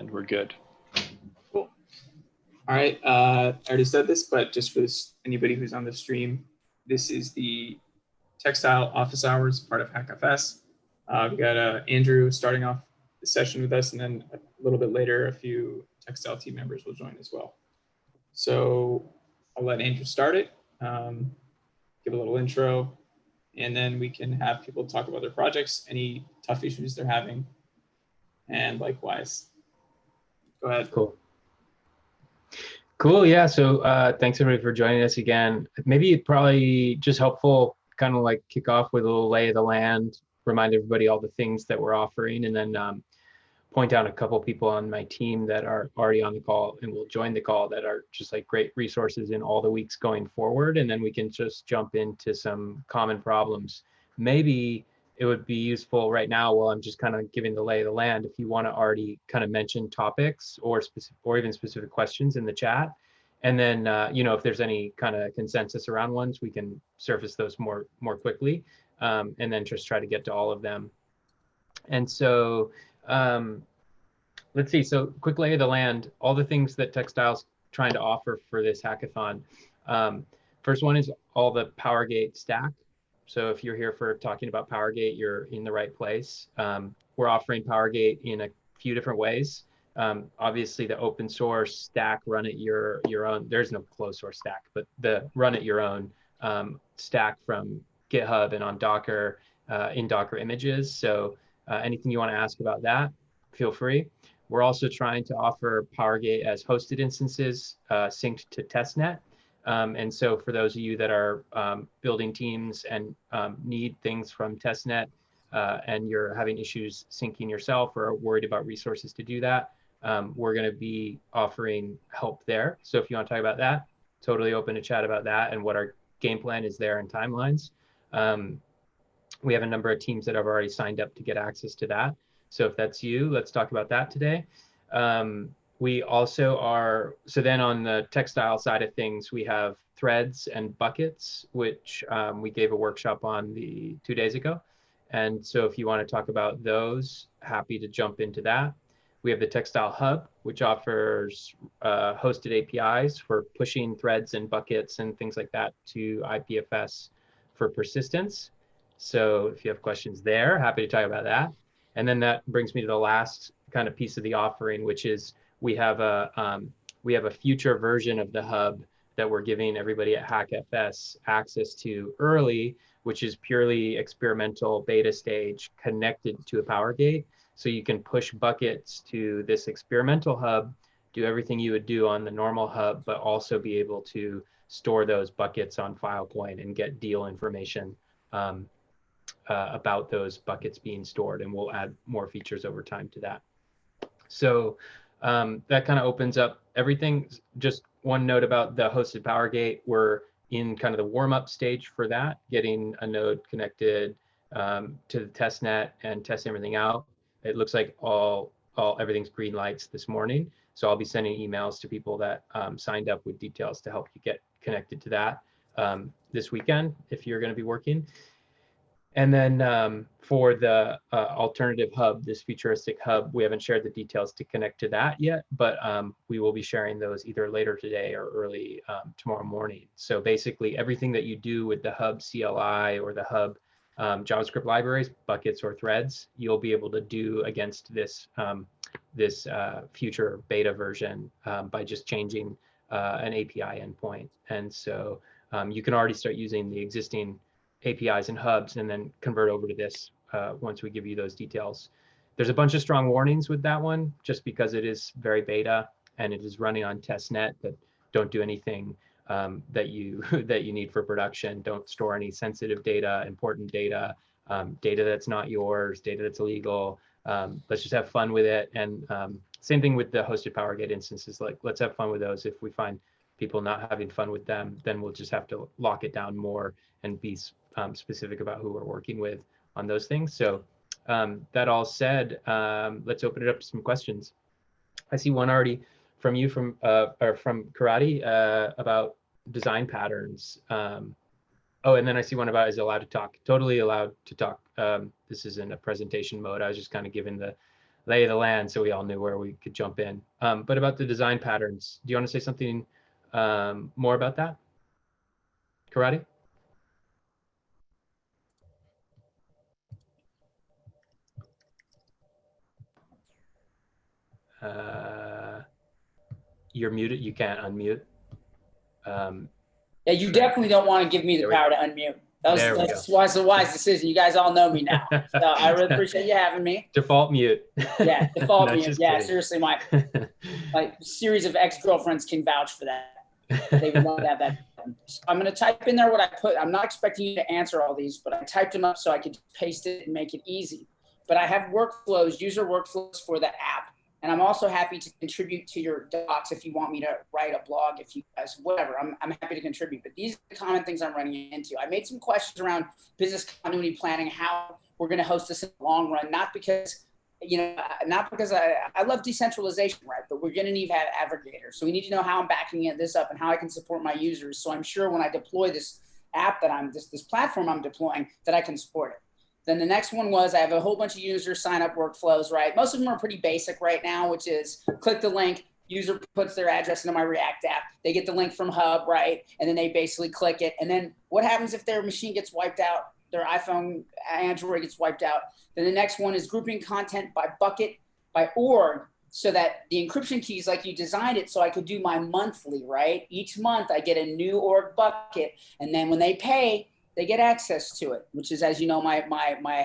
and we're good. Cool. All right. I already said this, but just for anybody who's on the stream, this is the Textile office hours, part of HackFS. We got Andrew starting off the session with us, and then a little bit later, a few Textile team members will join as well. So I'll let Andrew start it, give a little intro, and then we can have people talk about their projects, any tough issues they're having, and likewise. Go ahead. Cool. Yeah. So thanks everybody for joining us again. Maybe it probably just helpful kind of like kick off with a little lay of the land, remind everybody all the things that we're offering, and then point out a couple people on my team that are already on the call and will join the call that are just like great resources in all the weeks going forward. And then we can just jump into some common problems. Maybe it would be useful right now while I'm just kind of giving the lay of the land, if you want to already kind of mention topics or even specific questions in the chat. And then, you know, if there's any kind of consensus around ones, we can surface those more quickly, and then just try to get to all of them. And so, let's see, so quick lay of the land, all the things that Textile's trying to offer for this hackathon. First one is all the PowerGate stack. So if you're here for talking about PowerGate, you're in the right place. We're offering PowerGate in a few different ways. Obviously the open source stack, run at your own, there's no closed source stack, but the run at your own stack from GitHub and on Docker, in Docker images. So anything you want to ask about that, feel free. We're also trying to offer PowerGate as hosted instances synced to testnet. And so for those of you that are building teams and need things from testnet and you're having issues syncing yourself or worried about resources to do that, we're going to be offering help there. So if you want to talk about that, totally open to chat about that and what our game plan is there and timelines. We have a number of teams that have already signed up to get access to that. So if that's you, let's talk about that today. We also are, so then on the Textile side of things, we have threads and buckets, which we gave a workshop on 2 days ago. And so if you want to talk about those, happy to jump into that. We have the Textile Hub, which offers hosted APIs for pushing threads and buckets and things like that to IPFS for persistence. So if you have questions there, happy to talk about that. And then that brings me to the last kind of piece of the offering, which is we have a future version of the hub that we're giving everybody at HackFS access to early, which is purely experimental beta stage connected to a PowerGate. So you can push buckets to this experimental hub, do everything you would do on the normal hub, but also be able to store those buckets on Filecoin and get deal information about those buckets being stored, and we'll add more features over time to that. So that kind of opens up everything. Just one note about the hosted PowerGate, we're in kind of the warm-up stage for that, getting a node connected to the testnet and testing everything out. It looks like everything's green lights this morning, so I'll be sending emails to people that signed up with details to help you get connected to that this weekend if you're going to be working. And then for the alternative hub, this futuristic hub, we haven't shared the details to connect to that yet, but we will be sharing those either later today or early tomorrow morning. So basically everything that you do with the hub CLI or the hub JavaScript libraries, buckets or threads, you'll be able to do against this, future beta version by just changing an API endpoint. And so you can already start using the existing APIs and hubs and then convert over to this once we give you those details. There's a bunch of strong warnings with that one, just because it is very beta and it is running on testnet that don't do anything that you need for production. Don't store any sensitive data, important data, data that's not yours, data that's illegal. Let's just have fun with it. And same thing with the hosted PowerGate instances. Like, let's have fun with those. If we find people not having fun with them, then we'll just have to lock it down more and be specific about who we're working with on those things. So that all said, let's open it up to some questions. I see one already from you from Karate about design patterns. Oh, and then I see one about is allowed to talk. Totally allowed to talk. This is in a presentation mode. I was just kind of giving lay of the land so we all knew where we could jump in. But about the design patterns, do you want to say something more about that? Karate? You're muted. You can't unmute. Yeah, you definitely don't want to give me the power to unmute. That's a wise decision. You guys all know me now. So I really appreciate you having me. Default mute. Yeah, default No, mute. Yeah, kidding. Seriously, my series of ex-girlfriends can vouch for that. They would love to have that. So I'm going to type in there what I put. I'm not expecting you to answer all these, but I typed them up so I could paste it and make it easy. But I have workflows, user workflows for the app. And I'm also happy to contribute to your docs if you want me to write a blog, if you guys, whatever, I'm happy to contribute. But these are the common things I'm running into. I made some questions around business continuity planning, how we're going to host this in the long run, not because, I love decentralization, right? But we're going to need to have aggregators. So we need to know how I'm backing this up and how I can support my users. So I'm sure when I deploy this app this platform I'm deploying, that I can support it. Then the next one was I have a whole bunch of user sign up workflows, right? Most of them are pretty basic right now, which is click the link, user puts their address into my React app. They get the link from Hub, right? And then they basically click it. And then what happens if their machine gets wiped out, their iPhone, Android gets wiped out? Then the next one is grouping content by bucket, by org, so that the encryption keys, like you designed it so I could do my monthly, right? Each month I get a new org bucket. And then when they pay, they get access to it, which is, as you know, my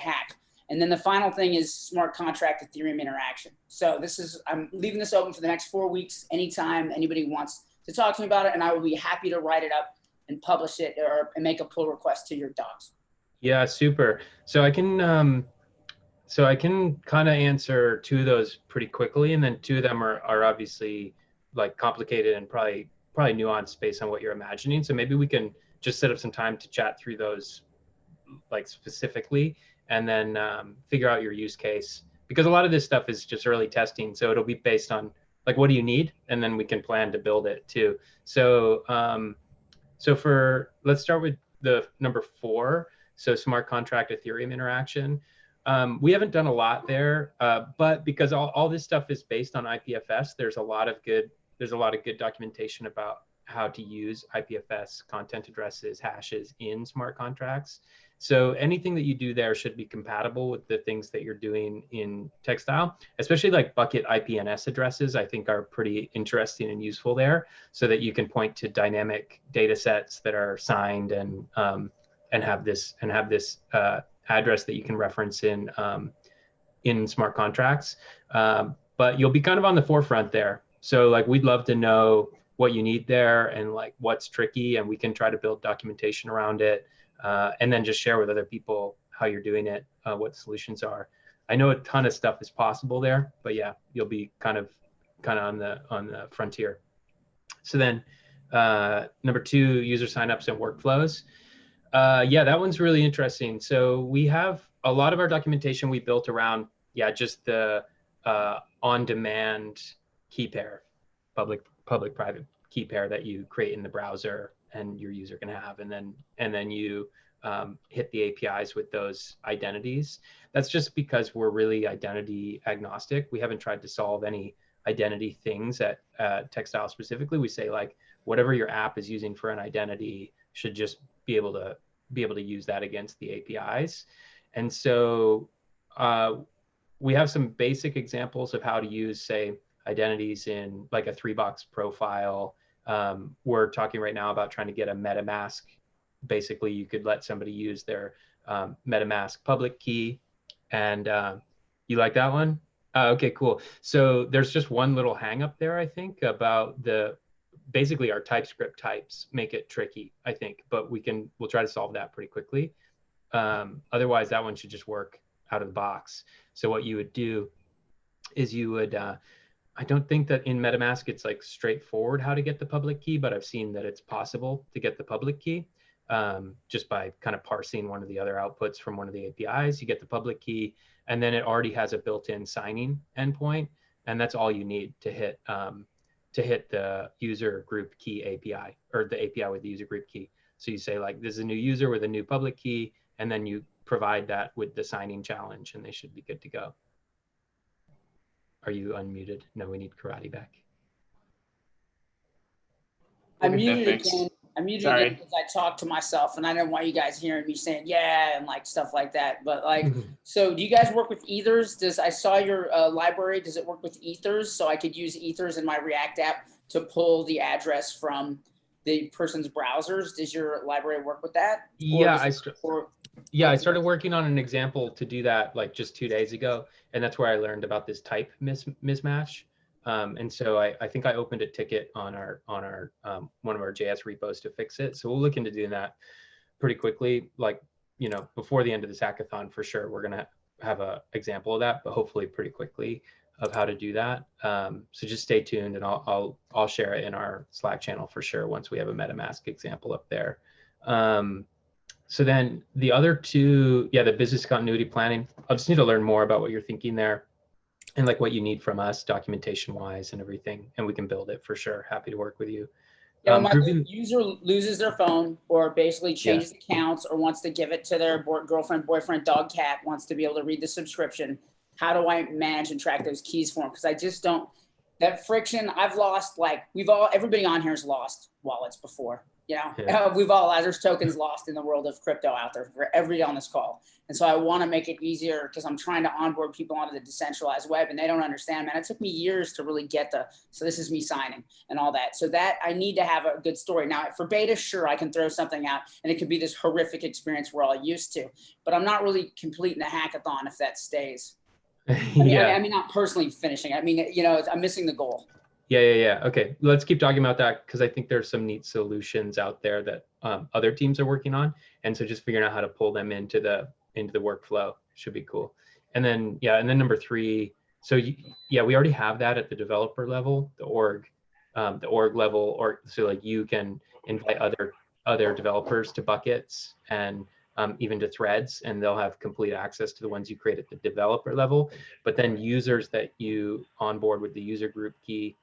hack. And then the final thing is smart contract Ethereum interaction. So I'm leaving this open for the next 4 weeks. Anytime anybody wants to talk to me about it, and I will be happy to write it up and publish it and make a pull request to your docs. Yeah, super. So I can kind of answer 2 of those pretty quickly, and then 2 of them are obviously like complicated and probably nuanced based on what you're imagining. So maybe we can just set up some time to chat through those like specifically, and then figure out your use case, because a lot of this stuff is just early testing. So it'll be based on like, what do you need? And then we can plan to build it too. So let's start with the number 4. So smart contract Ethereum interaction. We haven't done a lot there, but because all this stuff is based on IPFS, there's a lot of good documentation about how to use IPFS content addresses, hashes in smart contracts. So anything that you do there should be compatible with the things that you're doing in Textile, especially like bucket IPNS addresses, I think are pretty interesting and useful there, so that you can point to dynamic data sets that are signed and have this address that you can reference in smart contracts. But you'll be kind of on the forefront there. So like, we'd love to know what you need there and like what's tricky, and we can try to build documentation around it, and then just share with other people how you're doing it, what solutions are. I know a ton of stuff is possible there, but yeah, you'll be kind of on the frontier. So then number 2, user signups and workflows. Yeah, that one's really interesting. So we have a lot of our documentation we built around, just the on-demand key pair, public-private key pair that you create in the browser and your user can have, and then you hit the APIs with those identities. That's just because we're really identity agnostic. We haven't tried to solve any identity things at Textile specifically. We say like, whatever your app is using for an identity should just be able to use that against the APIs. And so we have some basic examples of how to use, say, identities in like a 3-box profile. We're talking right now about trying to get a MetaMask. Basically, you could let somebody use their MetaMask public key. And you like that one? Okay, cool. So there's just one little hang up there, I think, about basically our TypeScript types make it tricky, I think, but we'll try to solve that pretty quickly. Otherwise, that one should just work out of the box. So what you would do is you would, I don't think that in MetaMask it's like straightforward how to get the public key, but I've seen that it's possible to get the public key just by kind of parsing one of the other outputs from one of the APIs. You get the public key, and then it already has a built-in signing endpoint, and that's all you need to hit the user group key API, or the API with the user group key. So you say like, this is a new user with a new public key, and then you provide that with the signing challenge, and they should be good to go. are you unmuted? No, we need karate back. I We'll get that muted fixed. again. I muted Sorry. again because I talked to myself, and I didn't want you guys hearing me saying yeah and like stuff like that. But like, so do you guys work with ethers? I saw your library? Does it work with ethers? So I could use ethers in my React app to pull the address from the person's browsers. Does your library work with that? Yeah, I started working on an example to do that like just 2 days ago, and that's where I learned about this type mismatch. And so I think I opened a ticket on our one of our JS repos to fix it. So we'll look into doing that pretty quickly, like, you know, before the end of this hackathon for sure. We're gonna have a example of that, but hopefully pretty quickly of how to do that. So just stay tuned, and I'll share it in our Slack channel for sure once we have a MetaMask example up there. So then the other two, yeah, the business continuity planning. I'll just need to learn more about what you're thinking there, and like what you need from us documentation wise and everything, and we can build it for sure. Happy to work with you. Yeah, when my user loses their phone or basically changes accounts or wants to give it to their girlfriend, boyfriend, dog, cat, wants to be able to read the subscription, how do I manage and track those keys for them? Because I just don't, that friction, I've lost, like everybody on here has lost wallets before. You know, we've all, there's tokens lost in the world of crypto out there for everybody on this call. And so I want to make it easier because I'm trying to onboard people onto the decentralized web and they don't understand, man. It took me years to really get so this is me signing and all that. So that I need to have a good story. Now for beta, sure, I can throw something out and it could be this horrific experience we're all used to, but I'm not really completing the hackathon if that stays. I mean, not personally finishing. I mean, you know, I'm missing the goal. Yeah. Okay, let's keep talking about that because I think there's some neat solutions out there that other teams are working on, and so just figuring out how to pull them into the workflow should be cool. And then number 3. So yeah, we already have that at the developer level, the org level, or so like you can invite other developers to buckets and even to threads, and they'll have complete access to the ones you create at the developer level. But then users that you onboard with the user group key,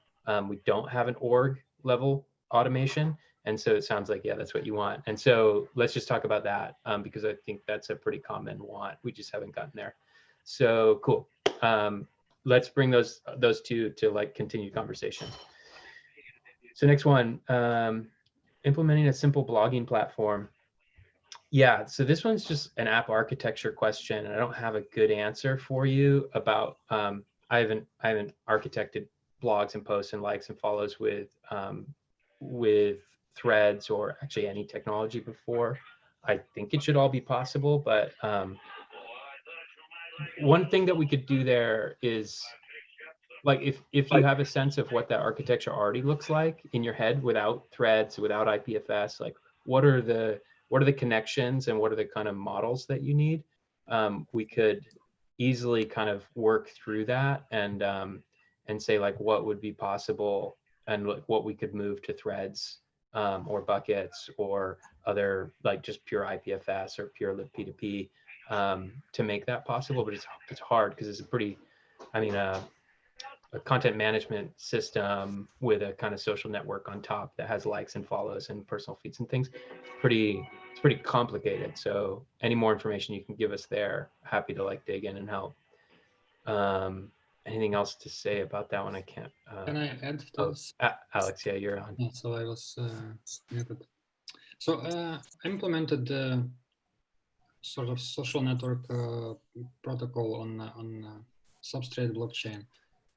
we don't have an org level automation. And so it sounds like, yeah, that's what you want. And so let's just talk about that because I think that's a pretty common want. We just haven't gotten there. So cool. Let's bring those two to like continued conversation. So next one, implementing a simple blogging platform. Yeah, so this one's just an app architecture question, and I don't have a good answer for you about. I haven't architected blogs and posts and likes and follows with threads or actually any technology before. I think it should all be possible, but one thing that we could do there is, like, if you have a sense of what that architecture already looks like in your head without threads, without IPFS, like what are the connections and what are the kind of models that you need? We could easily kind of work through that and say like what would be possible and what we could move to threads or buckets or other, like just pure IPFS or pure libp2p to make that possible. But it's hard because it's a pretty, I mean, a content management system with a kind of social network on top that has likes and follows and personal feeds and things. It's pretty complicated. So any more information you can give us there, happy to like dig in and help. Anything else to say about that one? I can't. Can I add to this? Alex, yeah, you're on. Yeah, so I was muted. So I implemented sort of social network protocol on Substrate blockchain,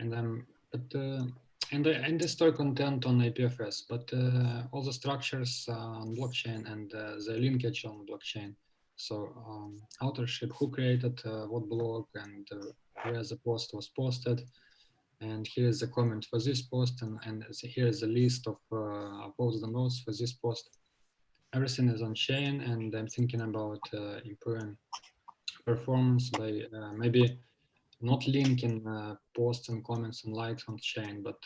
and I store content on IPFS, but all the structures on blockchain and the linkage on blockchain. So authorship, who created what blog, and where the post was posted, and here's the comment for this post, and here's a list of opposed notes for this post. Everything is on chain, and I'm thinking about improving performance by maybe not linking posts and comments and likes on chain, but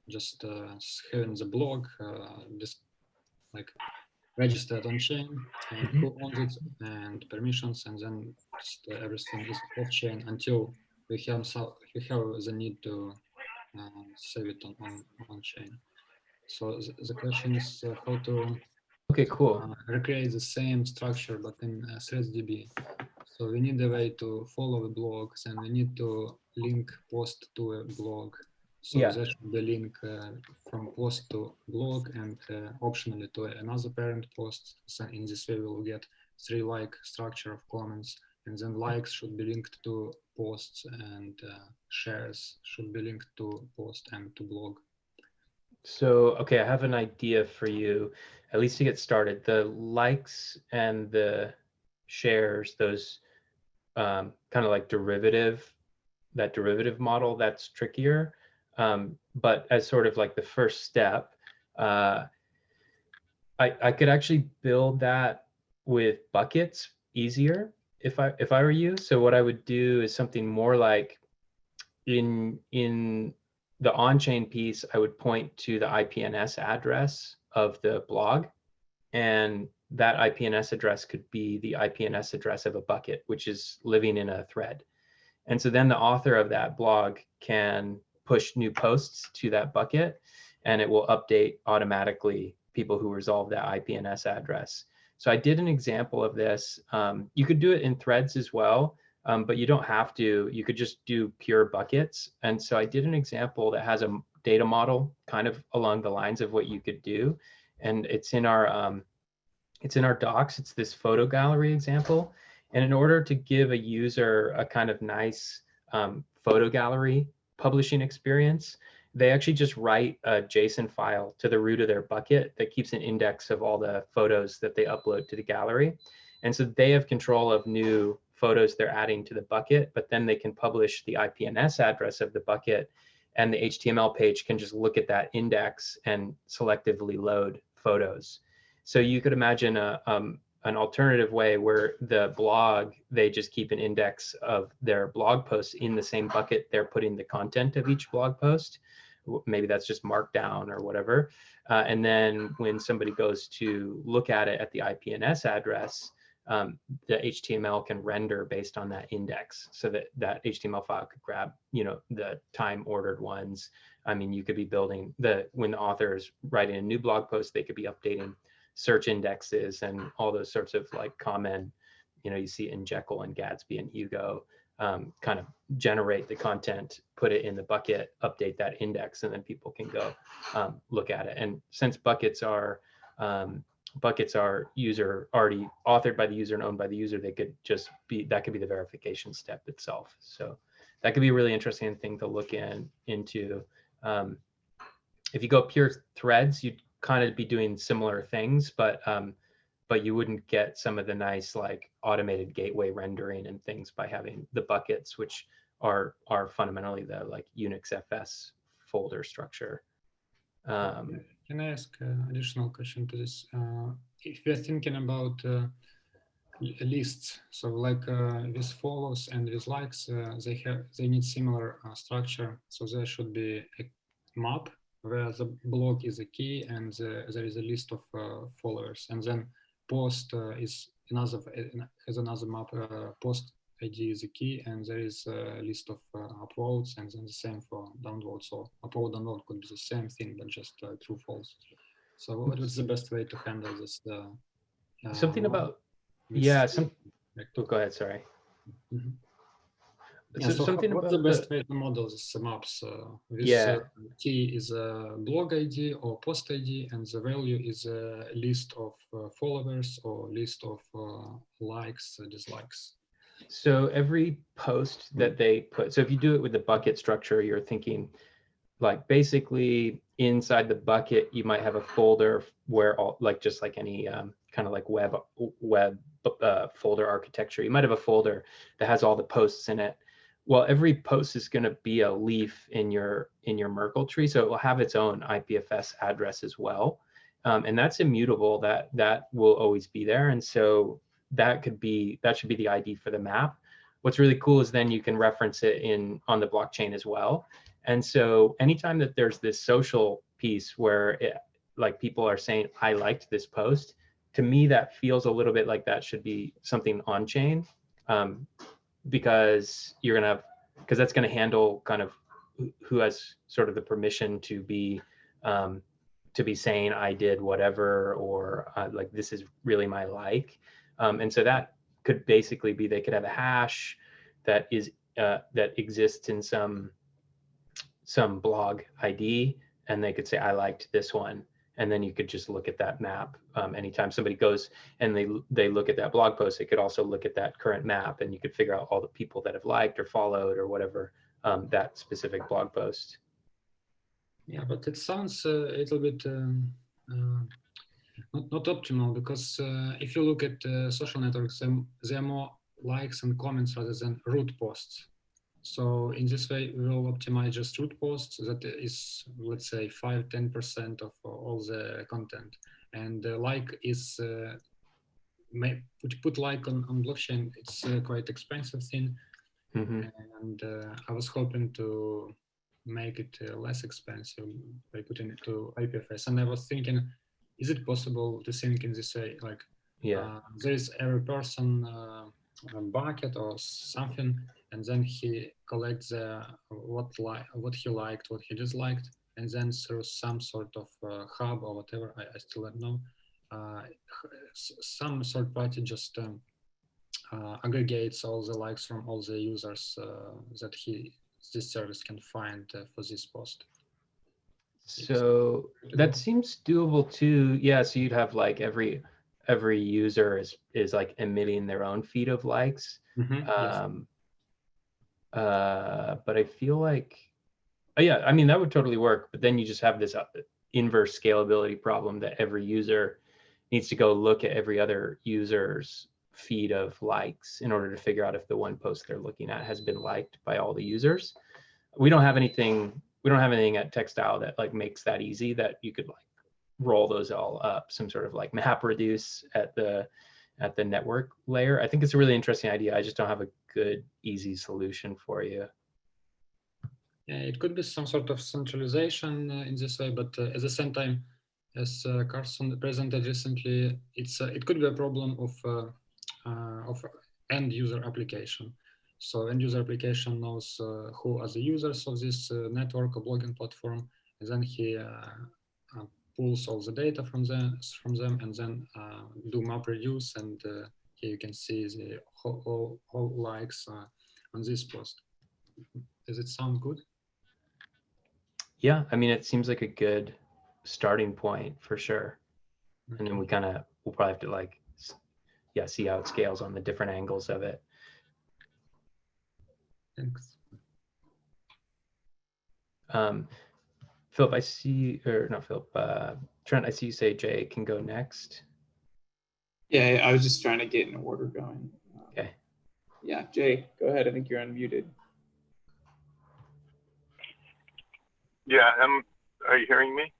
just having the blog just like registered on chain and who owns it and permissions, and then just everything is off chain until we have the need to save it on chain. So the question is how to recreate the same structure but in ThreadsDB. So we need a way to follow the blogs, and we need to link post to a blog. So Yeah. that should be link from post to blog and optionally to another parent post. So in this way, we will get 3 like structure of comments, and then likes should be linked to posts, and shares should be linked to post and to blog. So, okay, I have an idea for you, at least to get started. The likes and the shares, those kind of like that derivative model, that's trickier. But as sort of like the first step, I could actually build that with buckets easier if I were you. So what I would do is something more like in the on-chain piece, I would point to the IPNS address of the blog, and that IPNS address could be the IPNS address of a bucket, which is living in a thread. And so then the author of that blog can push new posts to that bucket, and it will update automatically people who resolve that IPNS address. So I did an example of this. You could do it in threads as well, but you don't have to. You could just do pure buckets. And so I did an example that has a data model kind of along the lines of what you could do. And it's in our docs. It's this photo gallery example. And in order to give a user a kind of nice photo gallery publishing experience, they actually just write a JSON file to the root of their bucket that keeps an index of all the photos that they upload to the gallery. And so they have control of new photos they're adding to the bucket, but then they can publish the IPNS address of the bucket, and the HTML page can just look at that index and selectively load photos. So you could imagine an alternative way where the blog, they just keep an index of their blog posts in the same bucket they're putting the content of each blog post. Maybe that's just markdown or whatever. And then when somebody goes to look at it at the IPNS address, the HTML can render based on that index, so that that HTML file could grab, the time ordered ones. I mean, you could be building when the author is writing a new blog post, they could be updating search indexes and all those sorts of like common, you see in Jekyll and Gatsby and Hugo, kind of generate the content, put it in the bucket, update that index, and then people can go look at it. And since buckets are user already authored by the user and owned by the user, they could just be, that could be the verification step itself. So that could be a really interesting thing to look into. If you go pure threads, you'd kind of be doing similar things, but you wouldn't get some of the nice like automated gateway rendering and things by having the buckets, which are fundamentally the like Unix FS folder structure. Can I ask an additional question to this? If we're thinking about lists, so like with follows and with likes, they need similar structure. So there should be a map where the blog is a key and there is a list of followers, and then post has another map. Post ID is a key, and there is a list of uploads, and then the same for download. So upload download could be the same thing, but just true false. So what is the best way to handle this? Something about go ahead, sorry. Mm-hmm. So something what's about the best way to model these maps? Key is a blog ID or post ID, and the value is a list of followers or list of likes, dislikes. So every post that they put, so if you do it with the bucket structure, you're thinking like basically inside the bucket, you might have a folder where all, like just like any kind of like web folder architecture, you might have a folder that has all the posts in it. Well, every post is going to be a leaf in your Merkle tree, so it will have its own IPFS address as well, and that's immutable. That will always be there, and so that should be the ID for the map. What's really cool is then you can reference it on the blockchain as well. And so anytime that there's this social piece where like people are saying, I liked this post, to me that feels a little bit like that should be something on chain. Because that's going to handle kind of who has sort of the permission to be saying I did whatever, or like this is really my like. And so that could basically be, they could have a hash that is that exists in some blog ID, and they could say, I liked this one. And then you could just look at that map. Anytime somebody goes and they look at that blog post, they could also look at that current map, and you could figure out all the people that have liked or followed or whatever that specific blog post. Yeah, but it sounds a little bit not optimal, because if you look at social networks, there are more likes and comments rather than root posts. So in this way, we will optimize just root posts. That is, let's say, 5–10% of all the content. And like is, put like on blockchain, it's quite expensive thing. Mm-hmm. And I was hoping to make it less expensive by putting it to IPFS. And I was thinking, is it possible to think in this way? Like, there is every person a bucket or something, and then he collects what he liked, what he disliked, and then through some sort of hub or whatever, I still don't know, some third party just aggregates all the likes from all the users that this service can find for this post. So that seems doable too. Yeah, so you'd have like every user is like emitting their own feed of likes. Mm-hmm, yes. But I feel like, yeah, I mean, that would totally work, but then you just have this inverse scalability problem that every user needs to go look at every other user's feed of likes in order to figure out if the one post they're looking at has been liked by all the users. We don't have anything at Textile that like makes that easy, that you could like roll those all up, some sort of like map reduce at the network layer. I think it's a really interesting idea. I just don't have a good, easy solution for you. Yeah, it could be some sort of centralization in this way, but at the same time, as Carson presented recently, it could be a problem of end user application. So end user application knows who are the users of this network or blogging platform, and then he pulls all the data from them, and then do map reduce, and here you can see the whole likes on this post. Does it sound good? Yeah, I mean, it seems like a good starting point for sure. Okay. And then we'll probably have to like, yeah, see how it scales on the different angles of it. Thanks. Philip, I see, or not Philip, Trent, I see you say Jay can go next. Yeah, I was just trying to get an order going. Okay. Yeah, Jay, go ahead. I think you're unmuted. Yeah, are you hearing me?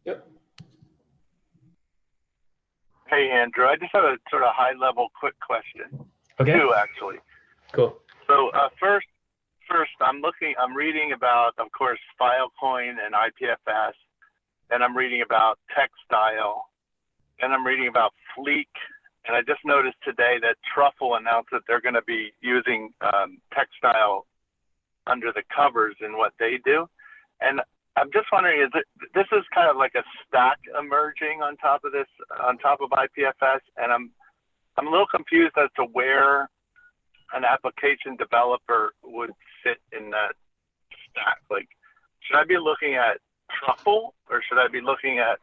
Yep. Hey, Andrew, I just have a sort of high-level quick question. Okay. Two, actually. Cool. So first, I'm reading about, of course, Filecoin and IPFS, and I'm reading about Textile, and I'm reading about Fleek, and I just noticed today that Truffle announced that they're going to be using Textile under the covers in what they do. And I'm just wondering, this is kind of like a stack emerging on top of this, on top of IPFS, and I'm a little confused as to where an application developer would fit in that stack. Like, should I be looking at Truffle, or should I be looking at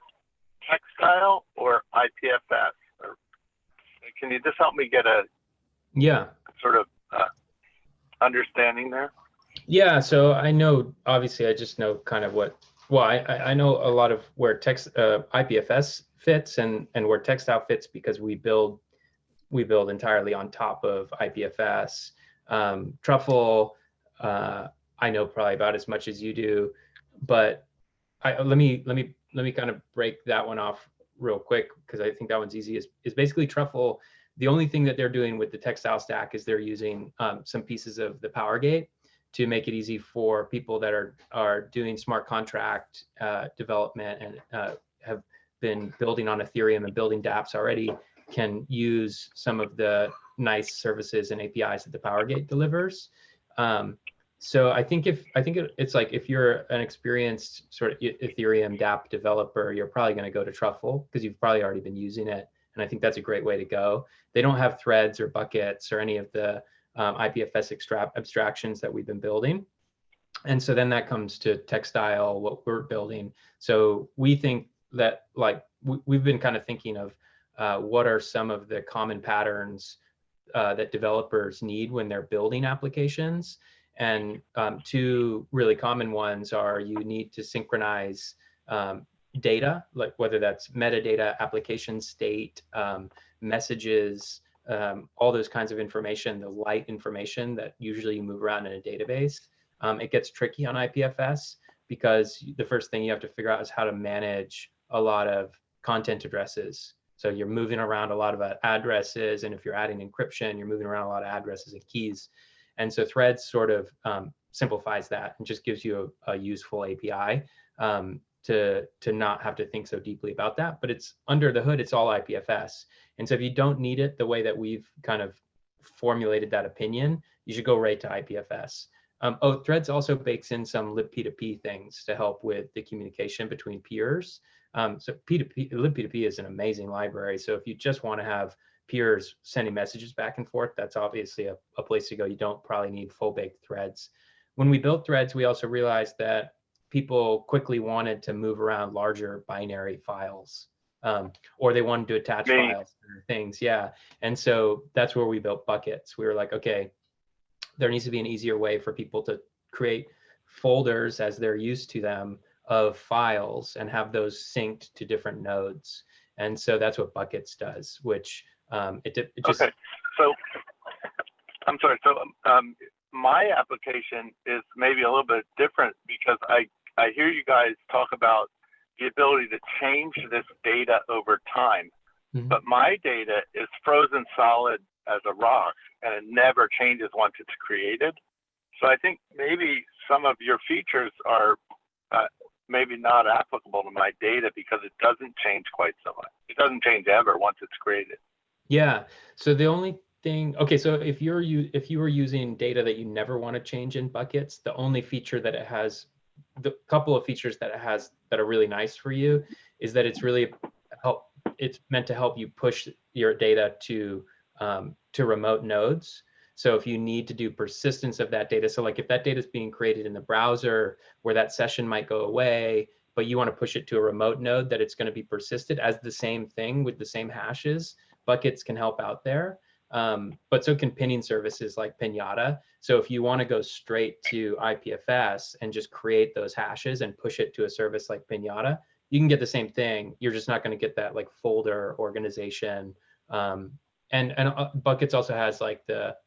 Textile or IPFS? Or can you just help me get a sort of understanding there? Yeah, so I know, obviously, I just know kind of I know a lot of where IPFS fits and where Textile fits, because we build entirely on top of IPFS. Truffle, I know probably about as much as you do, but let me kind of break that one off real quick, because I think that one's easy. Is basically Truffle, the only thing that they're doing with the Textile stack is they're using some pieces of the Power Gate to make it easy for people that are doing smart contract development and have been building on Ethereum and building dApps already, can use some of the nice services and APIs that the Power Gate delivers. So I think it's like, if you're an experienced sort of Ethereum dApp developer, you're probably going to go to Truffle because you've probably already been using it. And I think that's a great way to go. They don't have threads or buckets or any of the IPFS abstractions that we've been building. And so then that comes to Textile, what we're building. So we think that, like, we've been kind of thinking of what are some of the common patterns that developers need when they're building applications. And two really common ones are you need to synchronize data, like whether that's metadata, application state, messages, all those kinds of information, the light information that usually you move around in a database. It gets tricky on IPFS because the first thing you have to figure out is how to manage a lot of content addresses. So you're moving around a lot of addresses, and if you're adding encryption, you're moving around a lot of addresses and keys. And so Threads sort of simplifies that and just gives you a useful API to not have to think so deeply about that. But it's under the hood, it's all IPFS. And so if you don't need it the way that we've kind of formulated that opinion, you should go right to IPFS. Threads also bakes in some libp2p things to help with the communication between peers. So libp2p is an amazing library. So if you just want to have peers sending messages back and forth, that's obviously a place to go. You don't probably need full baked threads. When we built Threads, we also realized that people quickly wanted to move around larger binary files, or they wanted to attach files to things. Yeah. And so that's where we built buckets. We were like, okay, there needs to be an easier way for people to create folders as they're used to them of files and have those synced to different nodes. And so that's what buckets does, which it just. Okay, so I'm sorry. So my application is maybe a little bit different because I hear you guys talk about the ability to change this data over time, but my data is frozen solid as a rock and it never changes once it's created. So I think maybe some of your features are maybe not applicable to my data because it doesn't change quite so much. It doesn't change ever once it's created. Yeah. So the only thing, okay, so if you were using data that you never want to change in buckets, the only feature that it has, the couple of features that it has that are really nice for you is that it's meant to help you push your data to remote nodes. So if you need to do persistence of that data, so like if that data is being created in the browser where that session might go away, but you want to push it to a remote node that it's going to be persisted as the same thing with the same hashes, buckets can help out there. But so can pinning services like Pinata. So if you want to go straight to IPFS and just create those hashes and push it to a service like Pinata, you can get the same thing. You're just not going to get that like folder organization. And buckets also has like the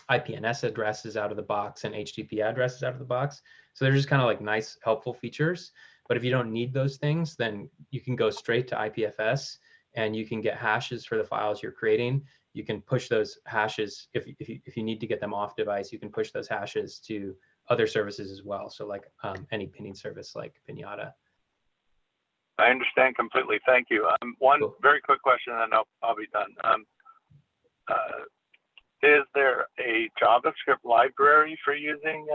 IPNS addresses out of the box and HTTP addresses out of the box. So they're just kind of like nice, helpful features. But if you don't need those things, then you can go straight to IPFS and you can get hashes for the files you're creating. You can push those hashes, if you need to get them off device, you can push those hashes to other services as well. So like any pinning service like Pinata. I understand completely. Thank you. One very quick question and then I'll be done. Is there a JavaScript library for using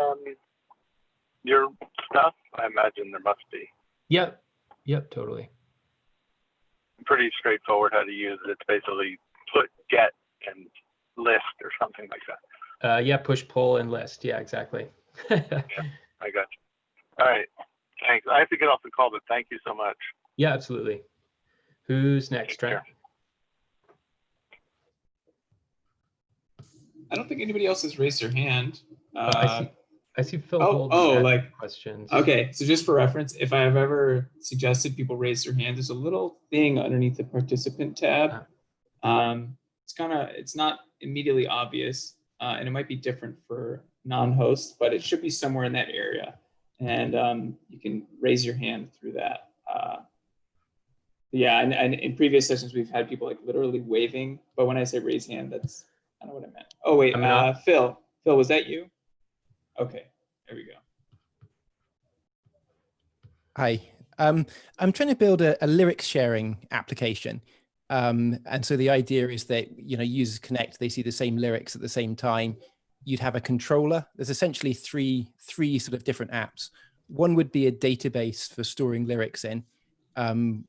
your stuff? I imagine there must be. Yep, totally. Pretty straightforward how to use it. It's basically put, get, and list or something like that. Yeah, push, pull, and list. Yeah, exactly. Yeah, I got you. All right, thanks. I have to get off the call, but thank you so much. Yeah, absolutely. Who's next, Trent? I don't think anybody else has raised their hand. I see Phil. Like questions. Okay, so just for reference, if I have ever suggested people raise their hand, there's a little thing underneath the participant tab. It's not immediately obvious, and it might be different for non-hosts, but it should be somewhere in that area, and you can raise your hand through that. Yeah, and in previous sessions we've had people like literally waving, but when I say raise hand, that's I don't know what I meant. Oh wait, Phil, was that you? Okay, there we go. Hi, I'm trying to build a lyrics sharing application. And so the idea is that, users connect, they see the same lyrics at the same time. You'd have a controller. There's essentially three sort of different apps. One would be a database for storing lyrics in,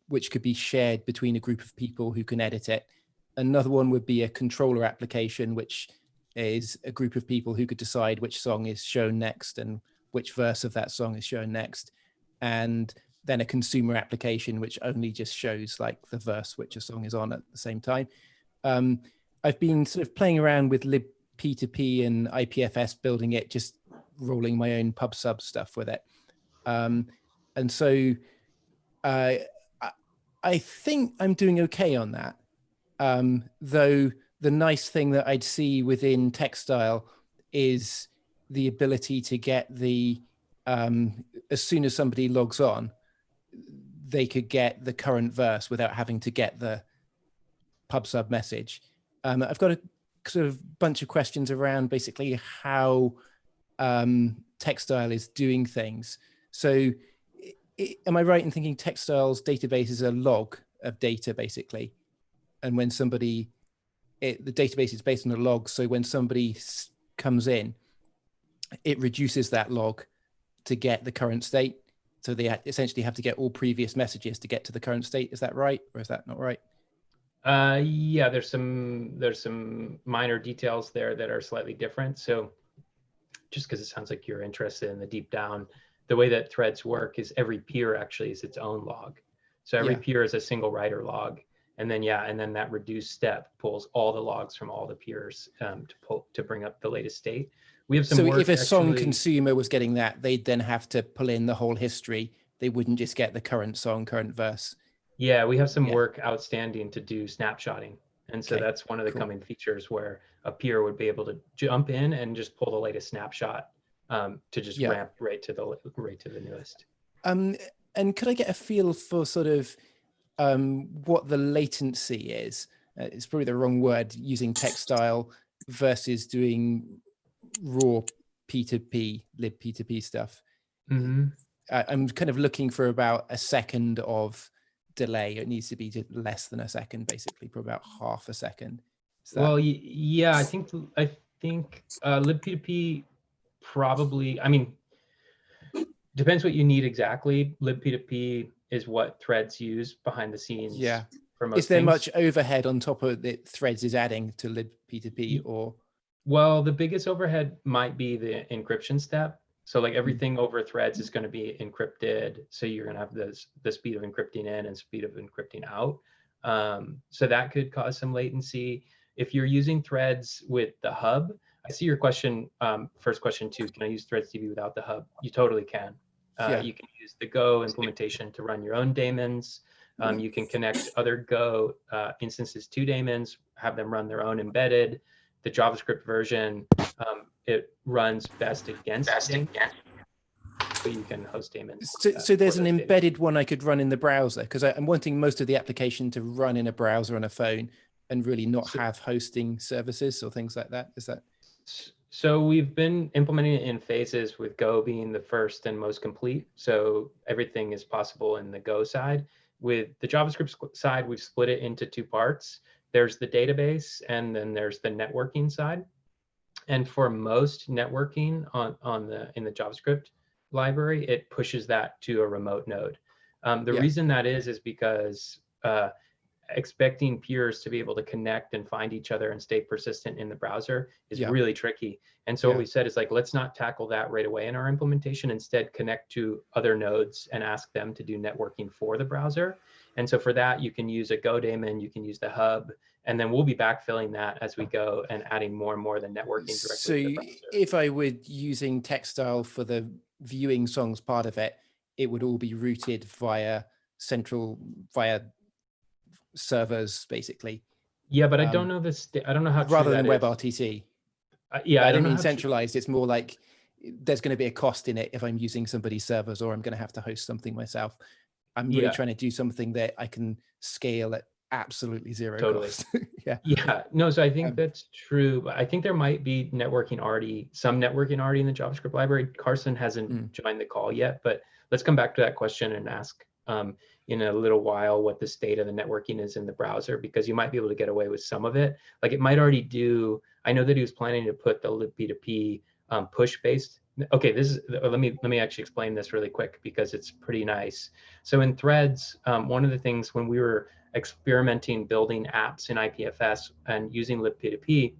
which could be shared between a group of people who can edit it. Another one would be a controller application, which is a group of people who could decide which song is shown next and which verse of that song is shown next. And then a consumer application, which only just shows like the verse which a song is on at the same time. I've been sort of playing around with libp2p and IPFS, building it, just rolling my own pub sub stuff with it. And so I think I'm doing okay on that. Though the nice thing that I'd see within Textile is the ability to get the, as soon as somebody logs on, they could get the current verse without having to get the pub sub message. I've got a sort of bunch of questions around basically how Textile is doing things. So am I right in thinking Textile's database is a log of data basically? And when somebody, the database is based on a log. So when somebody comes in, it reduces that log to get the current state. So they essentially have to get all previous messages to get to the current state. Is that right? Or is that not right? Yeah, there's some minor details there that are slightly different. So just because it sounds like you're interested in the deep down, the way that threads work is every peer actually is its own log. So every peer is a single writer log. And then, and then that reduced step pulls all the logs from all the peers to bring up the latest state. We have some so work if a song consumer was getting that, they'd then have to pull in the whole history. They wouldn't just get the current song, current verse. Yeah, we have some work outstanding to do snapshotting. And so that's one of the coming features where a peer would be able to jump in and just pull the latest snapshot to just ramp right to the newest. And could I get a feel for sort of what the latency is? It's probably the wrong word, using Textile versus doing raw P2P, libp2p stuff. Mm-hmm. I'm kind of looking for about a second of delay. It needs to be less than a second, basically, for about half a second. Well, yeah, I think libp2p probably, I mean, depends what you need exactly. libp2p is what threads use behind the scenes. Yeah. For most is there things. much overhead on top of the threads is adding to libp2p, or? Well, the biggest overhead might be the encryption step. So like everything over threads is going to be encrypted. So you're going to have the speed of encrypting in and speed of encrypting out. So that could cause some latency. If you're using threads with the hub, I see your question, first question too, can I use ThreadsDB without the hub? You totally can. You can use the Go implementation to run your own daemons. You can connect other Go instances to daemons, have them run their own embedded. The JavaScript version, it runs best against daemons, but you can host daemons. So there's an embedded one I could run in the browser, because I'm wanting most of the application to run in a browser on a phone and really not have hosting services or things like that. Is that? So we've been implementing it in phases, with Go being the first and most complete. So everything is possible in the Go side. With the JavaScript side, we've split it into two parts. There's the database, and then there's the networking side. And for most networking in the JavaScript library, it pushes that to a remote node. The reason that is because expecting peers to be able to connect and find each other and stay persistent in the browser is really tricky. And so what we said is like, let's not tackle that right away in our implementation. Instead, connect to other nodes and ask them to do networking for the browser. And so for that, you can use a Go daemon, you can use the hub, and then we'll be backfilling that as we go and adding more and more of the networking directly to the browser. If I were using Textile for the viewing songs part of it, it would all be routed via servers, basically. Yeah, but I don't know this. I don't know how rather than WebRTC. Yeah, I don't mean centralized. It's more like there's going to be a cost in it if I'm using somebody's servers, or I'm going to have to host something myself. I'm really trying to do something that I can scale at absolutely zero cost. No, so I think that's true, but I think there might be some networking already in the JavaScript library. Carson hasn't joined the call yet, but let's come back to that question and ask in a little while what the state of the networking is in the browser, because you might be able to get away with some of it. Like it might already do, I know that he was planning to put the libp2p push-based. Okay, let me actually explain this really quick because it's pretty nice. So in threads, one of the things when we were experimenting building apps in IPFS and using libp2p,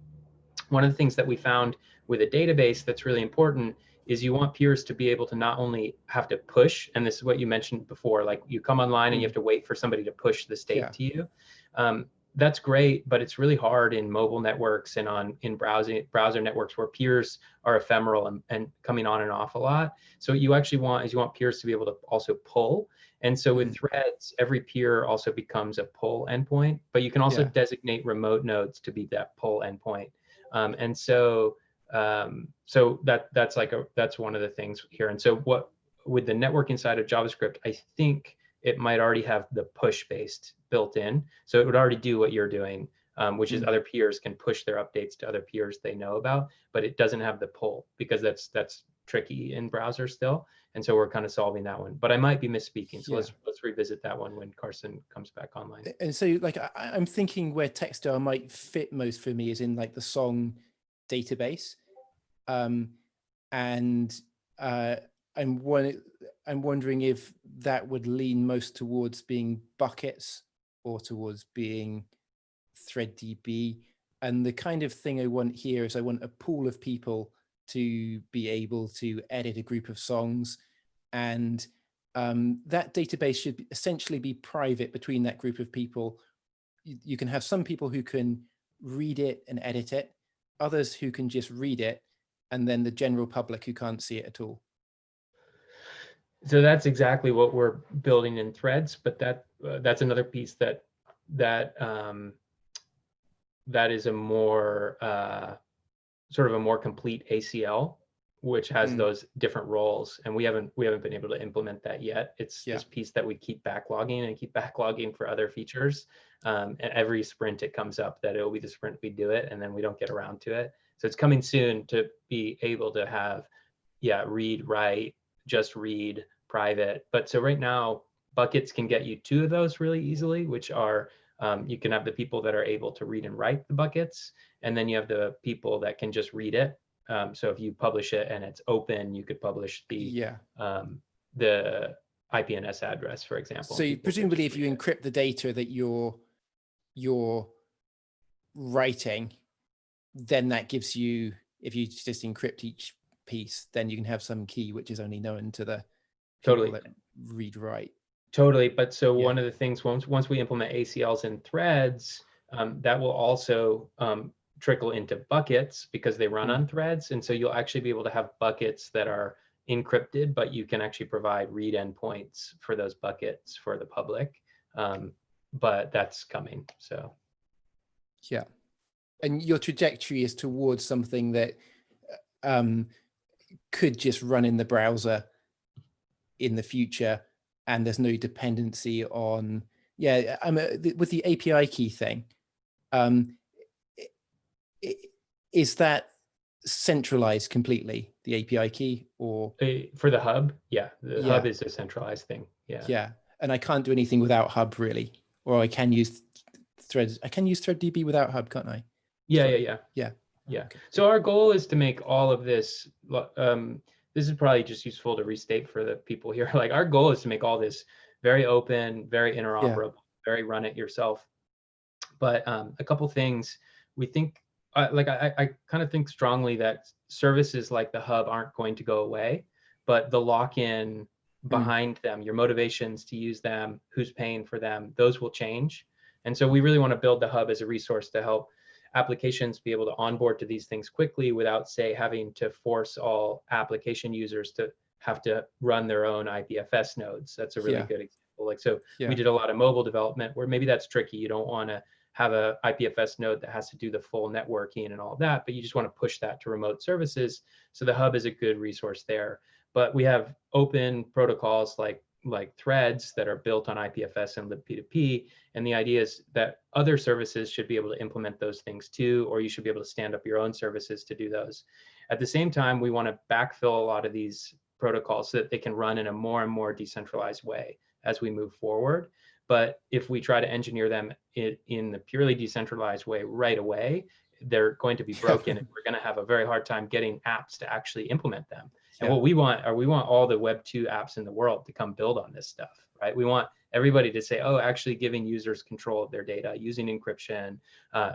One of the things that we found with a database that's really important is you want peers to be able to not only have to push, and this is what you mentioned before, like you come online and you have to wait for somebody to push the state to you. That's great, but it's really hard in mobile networks and in browser networks where peers are ephemeral and coming on and off a lot. So what you actually want is you want peers to be able to also pull. And so with threads, every peer also becomes a pull endpoint, but you can also designate remote nodes to be that pull endpoint. And so that's one of the things here. And so what with the networking side of JavaScript, I think it might already have the push based built in. So it would already do what you're doing, which is other peers can push their updates to other peers they know about, but it doesn't have the pull because that's tricky in browser still. And so we're kind of solving that one, but I might be misspeaking. So let's revisit that one when Carson comes back online. And so like, I'm thinking where Textile might fit most for me is in like the song database. I'm wondering if that would lean most towards being buckets or towards being ThreadDB. And the kind of thing I want here is I want a pool of people to be able to edit a group of songs. And that database should essentially be private between that group of people. You can have some people who can read it and edit it, others who can just read it, and then the general public who can't see it at all. So that's exactly what we're building in Threads, but that's another piece that is a more sort of a more complete ACL, which has those different roles, and we haven't been able to implement that yet. It's this piece that we keep backlogging for other features, and every sprint it comes up that it'll be the sprint we do it, and then we don't get around to it. So it's coming soon to be able to have read, write, just read, private. But so right now buckets can get you 2 of those really easily, which are you can have the people that are able to read and write the buckets, and then you have the people that can just read it. So if you publish it and it's open, you could publish the IPNS address, for example. So presumably if you encrypt the data that you're writing, then that gives you, if you just encrypt each piece, then you can have some key which is only known to the people that read, write. Totally. But so one of the things, once we implement ACLs in Threads, that will also trickle into buckets because they run on Threads. And so you'll actually be able to have buckets that are encrypted, but you can actually provide read endpoints for those buckets for the public. But that's coming. So yeah. And your trajectory is towards something that could just run in the browser in the future, and there's no dependency on, with the API key thing, is that centralized completely, the API key, or? For the hub, the hub is a centralized thing, Yeah, and I can't do anything without hub really, or I can use Threads. I can use ThreadDB without hub, can't I? Yeah. Okay. So our goal is to make all of this, this is probably just useful to restate for the people here. Like our goal is to make all this very open, very interoperable, very run it yourself. But a couple things we think, I kind of think strongly that services like the hub aren't going to go away, but the lock-in behind them, your motivations to use them, who's paying for them, those will change. And so we really want to build the hub as a resource to help applications be able to onboard to these things quickly without, say, having to force all application users to have to run their own IPFS nodes. That's a really good example. Like, so we did a lot of mobile development where maybe that's tricky. You don't want to have a IPFS node that has to do the full networking and all that, but you just want to push that to remote services. So the hub is a good resource there. But we have open protocols like Threads that are built on IPFS and libp2p, and the idea is that other services should be able to implement those things too, or you should be able to stand up your own services to do those. At the same time, we want to backfill a lot of these protocols so that they can run in a more and more decentralized way as we move forward. But if we try to engineer them in the purely decentralized way right away, they're going to be broken and we're going to have a very hard time getting apps to actually implement them. And what we want all the Web 2 apps in the world to come build on this stuff, right? We want everybody to say, oh, actually giving users control of their data, using encryption,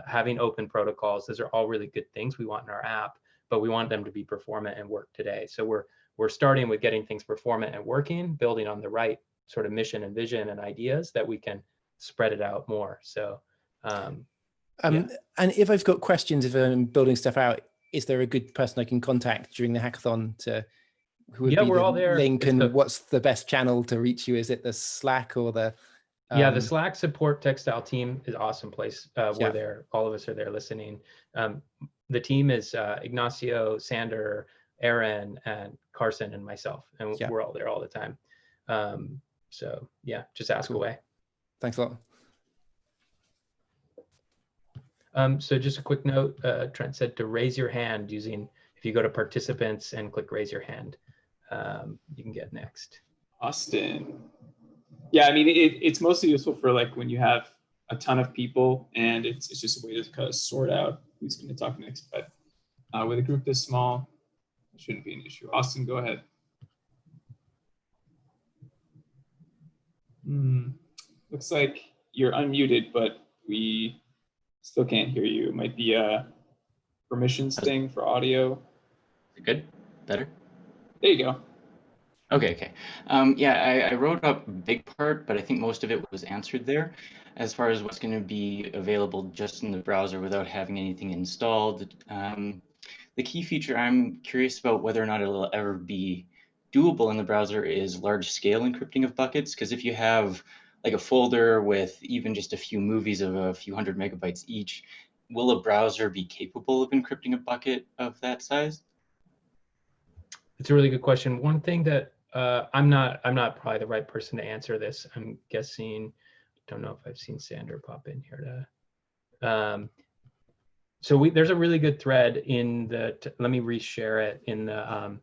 having open protocols, those are all really good things we want in our app, but we want them to be performant and work today. So we're starting with getting things performant and working, building on the right sort of mission and vision and ideas that we can spread it out more. So, yeah. And if I've got questions, if I'm building stuff out, is there a good person I can contact during the hackathon to, who would be we're the all there. link, and what's the best channel to reach you? Is it the Slack or the? Yeah, the Slack support Textile team is an awesome place. We're there. All of us are there listening. The team is Ignacio, Sander, Aaron, and Carson, and myself, and we're all there all the time. So yeah, just ask away. Thanks a lot. So just a quick note, Trent said to raise your hand using, if you go to participants and click raise your hand, you can get next. Austin. Yeah, I mean, it's mostly useful for like when you have a ton of people and it's just a way to kind of sort out who's going to talk next. But with a group this small, it shouldn't be an issue. Austin, go ahead. Looks like you're unmuted, but we still can't hear you. It might be a permissions thing for audio. Good? Better? There you go. Okay. Yeah, I wrote up a big part, but I think most of it was answered there. As far as what's going to be available just in the browser without having anything installed, the key feature I'm curious about whether or not it'll ever be doable in the browser is large-scale encrypting of buckets. Because if you have like a folder with even just a few movies of a few hundred megabytes each, will a browser be capable of encrypting a bucket of that size? It's a really good question. One thing that I'm not probably the right person to answer this. I'm guessing, don't know if I've seen Sander pop in here to. So there's a really good thread in the. Let me reshare it in the.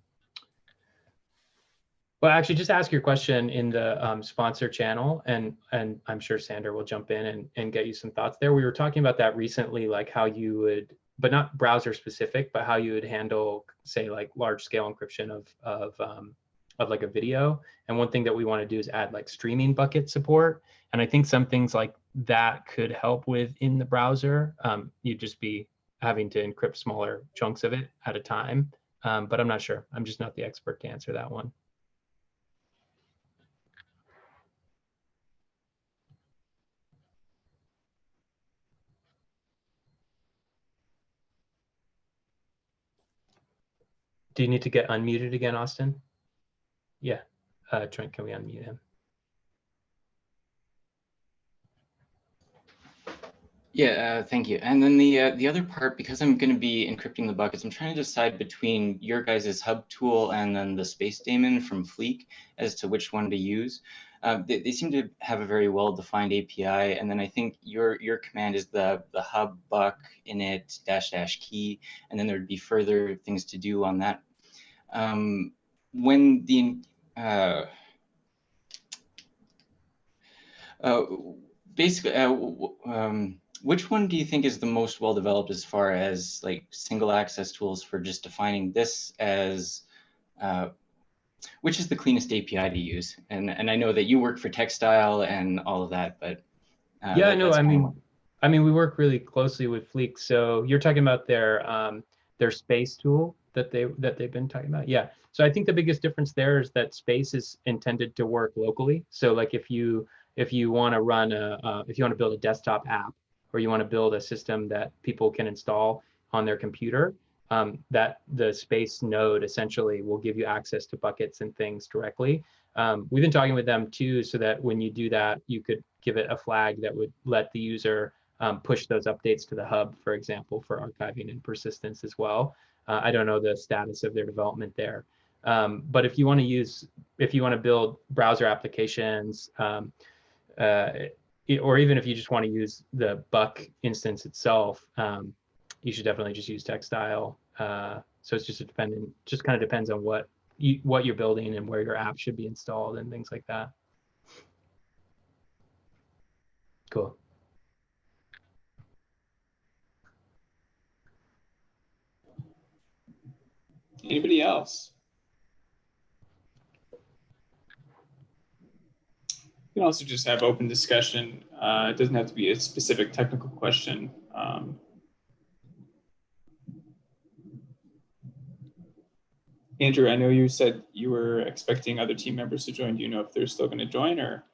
Well, actually, just ask your question in the sponsor channel, and I'm sure Sander will jump in and get you some thoughts there. We were talking about that recently, like how you would, but not browser specific, but how you would handle, say, like large scale encryption of like a video. And one thing that we want to do is add like streaming bucket support. And I think some things like that could help with in the browser. You'd just be having to encrypt smaller chunks of it at a time. But I'm not sure. I'm just not the expert to answer that one. Do you need to get unmuted again, Austin? Yeah. Trent, can we unmute him? Yeah, thank you. And then the other part, because I'm going to be encrypting the buckets, I'm trying to decide between your guys' hub tool and then the space daemon from Fleek as to which one to use. They seem to have a very well-defined API, and then I think your command is the hub buck init -- key, and then there'd be further things to do on that. When the basically, which one do you think is the most well developed as far as like single access tools for just defining this as which is the cleanest API to use? And I know that you work for Textile and all of that, but yeah, no, I mean, we work really closely with Fleek. So you're talking about their space tool that they've been talking about. Yeah. So I think the biggest difference there is that space is intended to work locally. So like if you want to run if you want to build a desktop app, or you want to build a system that people can install on their computer, that the space node essentially will give you access to buckets and things directly. We've been talking with them too, so that when you do that, you could give it a flag that would let the user push those updates to the hub, for example, for archiving and persistence as well. I don't know the status of their development there. But if you want to build browser applications, or even if you just want to use the Buck instance itself, you should definitely just use Textile. So it's just kind of depends on what you're building and where your app should be installed and things like that. Cool. Anybody else? can also just have open discussion. It doesn't have to be a specific technical question. Andrew, I know you said you were expecting other team members to join. Do you know if they're still going to join, or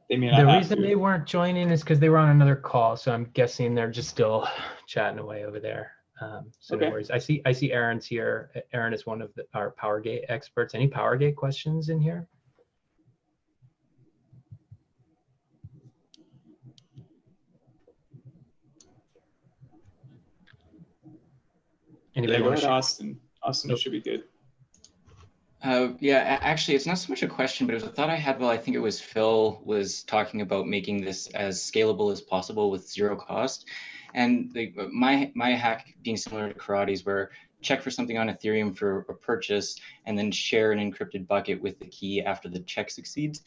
they may not The have reason to? they weren't joining is because they were on another call, so I'm guessing they're just still chatting away over there. So Okay. no worries. I see Aaron's here. Aaron is one of our PowerGate experts. Any PowerGate questions in here? Anybody Yeah, go want to ahead, share? Austin. Austin, you should be good. Yeah, actually, it's not so much a question, but it was a thought I had. Well, I think it was Phil was talking about making this as scalable as possible with zero cost. And my hack being similar to Karate's, where check for something on Ethereum for a purchase and then share an encrypted bucket with the key after the check succeeds.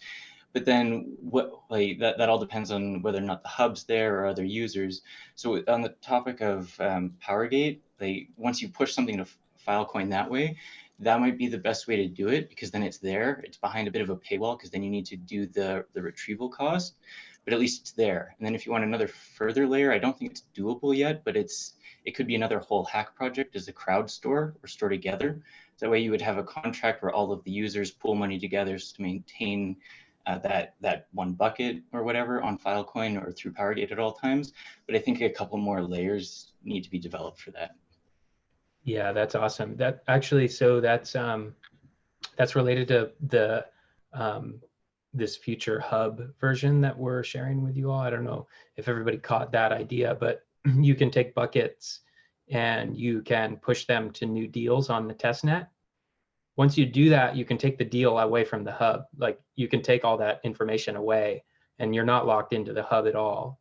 But then that all depends on whether or not the hub's there or other users. So on the topic of PowerGate, once you push something to Filecoin that way, that might be the best way to do it, because then it's there. It's behind a bit of a paywall, because then you need to do the retrieval cost, but at least it's there. And then if you want another further layer, I don't think it's doable yet, but it could be another whole hack project as a crowd store or store together. That way you would have a contract where all of the users pool money together to maintain that one bucket or whatever on Filecoin or through PowerGate at all times. But I think a couple more layers need to be developed for that. Yeah, that's awesome. That actually, so that's related to the this future hub version that we're sharing with you all. I don't know if everybody caught that idea, but you can take buckets and you can push them to new deals on the testnet. Once you do that, you can take the deal away from the hub. Like, you can take all that information away and you're not locked into the hub at all.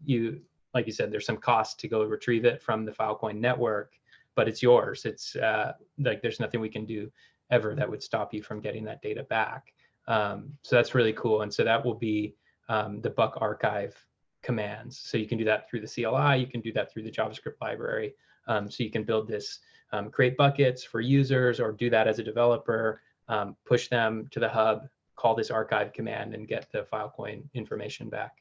Like you said, there's some cost to go retrieve it from the Filecoin network, but it's yours. It's like, there's nothing we can do ever that would stop you from getting that data back. So that's really cool. And so that will be the buck archive commands. So you can do that through the CLI, you can do that through the JavaScript library. So you can build this, create buckets for users, or do that as a developer, push them to the hub, call this archive command, and get the Filecoin information back.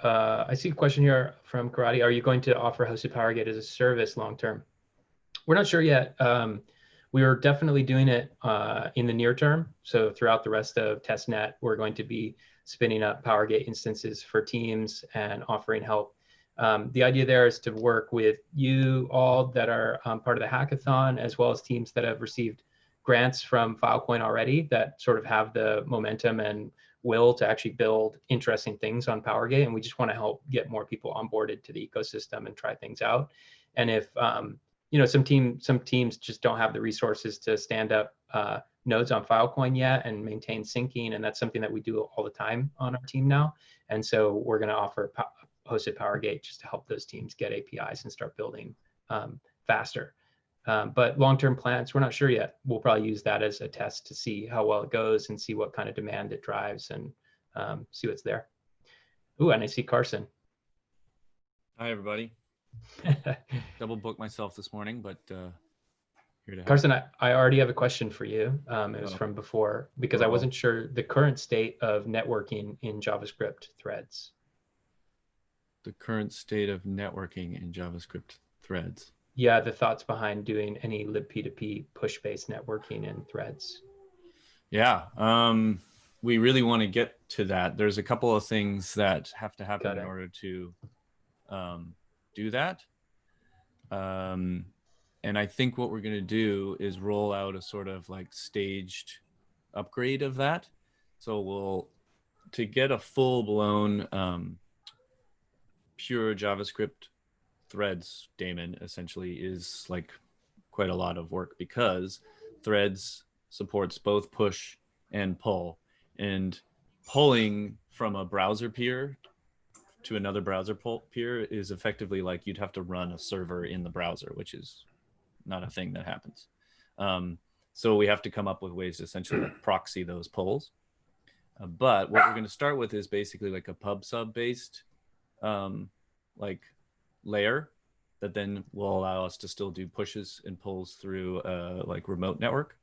I see a question here from Karate. Are you going to offer hosted PowerGate as a service long-term? We're not sure yet. We are definitely doing it in the near term. So throughout the rest of testnet, we're going to be spinning up PowerGate instances for teams and offering help. The idea there is to work with you all that are part of the hackathon, as well as teams that have received grants from Filecoin already that sort of have the momentum and will to actually build interesting things on PowerGate. And we just want to help get more people onboarded to the ecosystem and try things out. And if some teams just don't have the resources to stand up nodes on Filecoin yet and maintain syncing, and that's something that we do all the time on our team now. And so we're going to offer hosted PowerGate just to help those teams get APIs and start building faster. But long-term plans, we're not sure yet. We'll probably use that as a test to see how well it goes and see what kind of demand it drives, and see what's there. Ooh, and I see Carson. Hi, everybody. Double booked myself this morning, but here to help. Carson, I already have a question for you. It was from before, because I wasn't sure the current state of networking in JavaScript threads. The current state of networking in JavaScript threads. Yeah, the thoughts behind doing any libp2p push-based networking in threads. Yeah, we really want to get to that. There's a couple of things that have to happen in order to do that. And I think what we're going to do is roll out a sort of like staged upgrade of that. So to get a full-blown pure JavaScript threads daemon essentially is like quite a lot of work, because threads supports both push and pull, and pulling from a browser peer to another browser peer is effectively like you'd have to run a server in the browser, which is not a thing that happens. So we have to come up with ways to essentially like proxy those pulls. But what we're going to start with is basically like a pub sub based like layer that then will allow us to still do pushes and pulls through like remote network.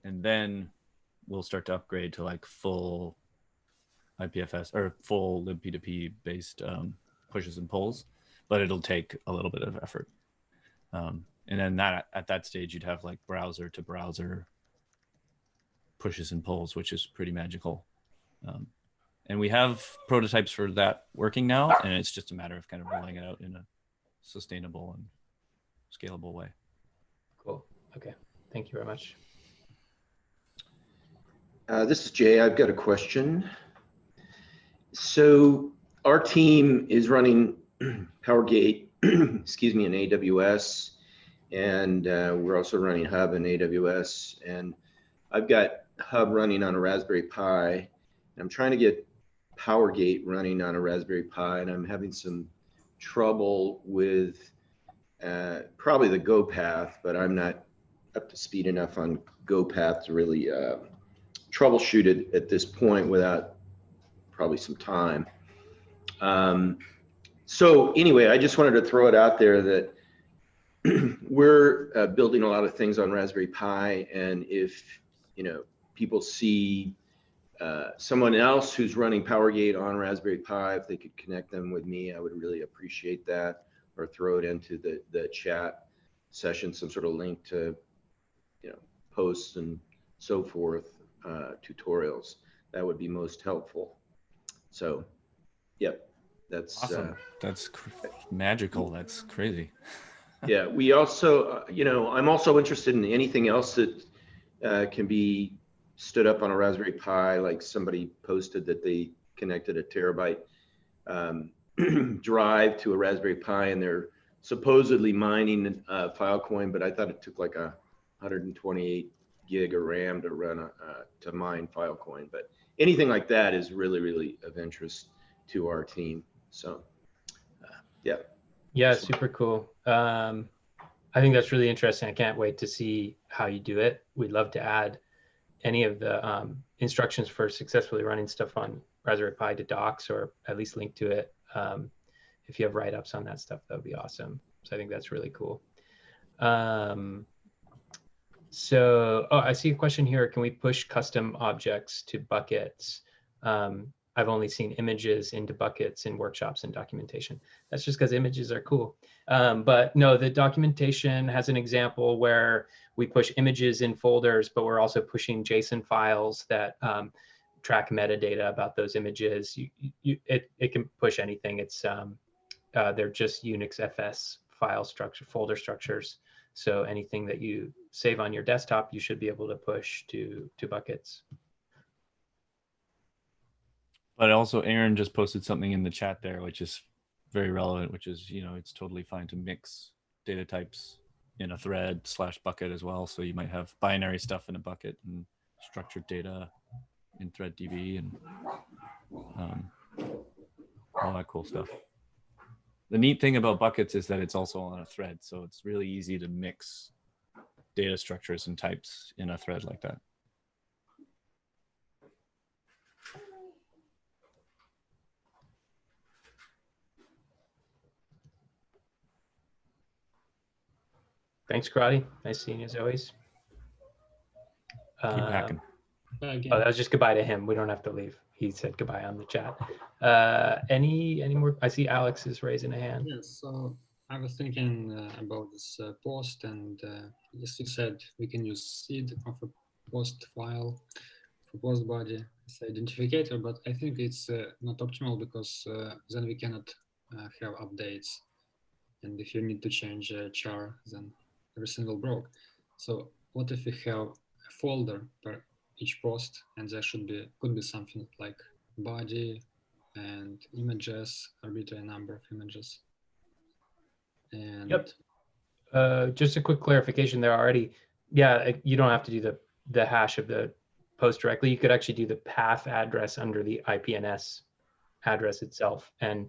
And then we'll start to upgrade to like full IPFS or full libp2p based pushes and pulls, but it'll take a little bit of effort. And then at that stage, you'd have like browser to browser pushes and pulls, which is pretty magical. And we have prototypes for that working now, and it's just a matter of kind of rolling it out in a sustainable and scalable way. Cool. Okay. Thank you very much. This is Jay. I've got a question. So our team is running PowerGate, excuse me, in AWS, and we're also running Hub in AWS. And I've got Hub running on a Raspberry Pi. And I'm trying to get PowerGate running on a Raspberry Pi, and I'm having some trouble with probably the Go path, but I'm not up to speed enough on Go path to really troubleshoot it at this point without probably some time. So anyway, I just wanted to throw it out there that we're building a lot of things on Raspberry Pi, and if people see someone else who's running PowerGate on Raspberry Pi, if they could connect them with me, I would really appreciate that, or throw it into the chat session, some sort of link to posts and so forth, tutorials. That would be most helpful. So yep, that's awesome. That's magical. That's crazy. Yeah, we also I'm also interested in anything else that can be stood up on a Raspberry Pi. Like somebody posted that they connected a terabyte drive to a Raspberry Pi, and they're supposedly mining Filecoin, but I thought it took like 128 gig of RAM to run to mine Filecoin. But anything like that is really, really of interest to our team. So yeah, super cool. I think that's really interesting. I can't wait to see how you do it. We'd love to add any of the instructions for successfully running stuff on Raspberry Pi to docs, or at least link to it. If you have write-ups on that stuff, that would be awesome. So I think that's really cool. So, I see a question here. Can we push custom objects to buckets? I've only seen images into buckets in workshops and documentation. That's just because images are cool. But no, the documentation has an example where we push images in folders, but we're also pushing JSON files that track metadata about those images. It can push anything. It's they're just Unix FS file structure, folder structures. So anything that you save on your desktop, you should be able to push to buckets. But also Aaron just posted something in the chat there, which is very relevant, which is, it's totally fine to mix data types in a thread / bucket as well. So you might have binary stuff in a bucket and structured data in thread DB and all that cool stuff. The neat thing about buckets is that it's also on a thread. So it's really easy to mix data structures and types in a thread like that. Thanks, Karate. Nice seeing you as always. Keep hacking. Oh, that was just goodbye to him. We don't have to leave. He said goodbye on the chat. Any more? I see Alex is raising a hand. Yes, so I was thinking about this post, and as you said, we can use seed of a post file for post body as identifier, but I think it's not optimal because then we cannot have updates. And if you need to change a char, then everything will broke. So what if we have a folder per each post, and there could be something like body and images, arbitrary number of images. And yep. Just a quick clarification there already. Yeah, you don't have to do the hash of the post directly. You could actually do the path address under the IPNS address itself. And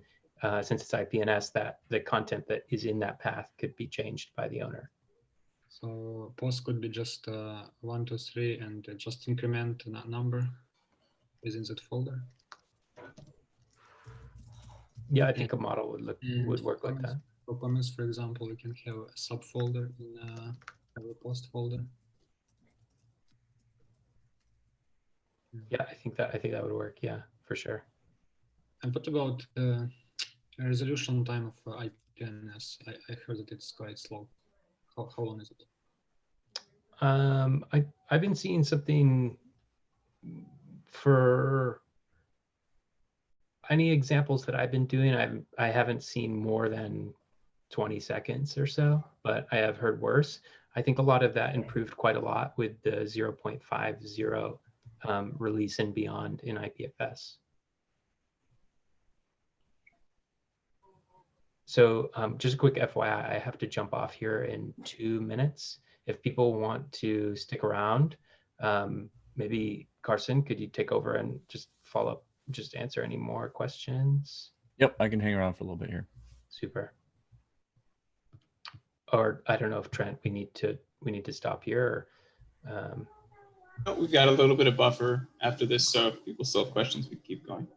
since it's IPNS, that the content that is in that path could be changed by the owner. So post could be just 1, 2, 3, and just increment that number within that folder. Yeah, I think a model would work like that. promise, for example, we can have a subfolder in a post folder. Yeah, I think that would work. Yeah, for sure. And what about resolution time of IPNS? I heard that it's quite slow. How long is it? I've been seeing something for any examples that I've been doing. I haven't seen more than 20 seconds or so, but I have heard worse. I think a lot of that improved quite a lot with the 0.50 release and beyond in IPFS. So just a quick FYI, I have to jump off here in 2 minutes. If people want to stick around, maybe Carson, could you take over and just follow up, just answer any more questions? Yep, I can hang around for a little bit here. Super. Or I don't know if Trent, we need to stop here. Or, Oh, we've got a little bit of buffer after this, so if people still have questions, we can keep going.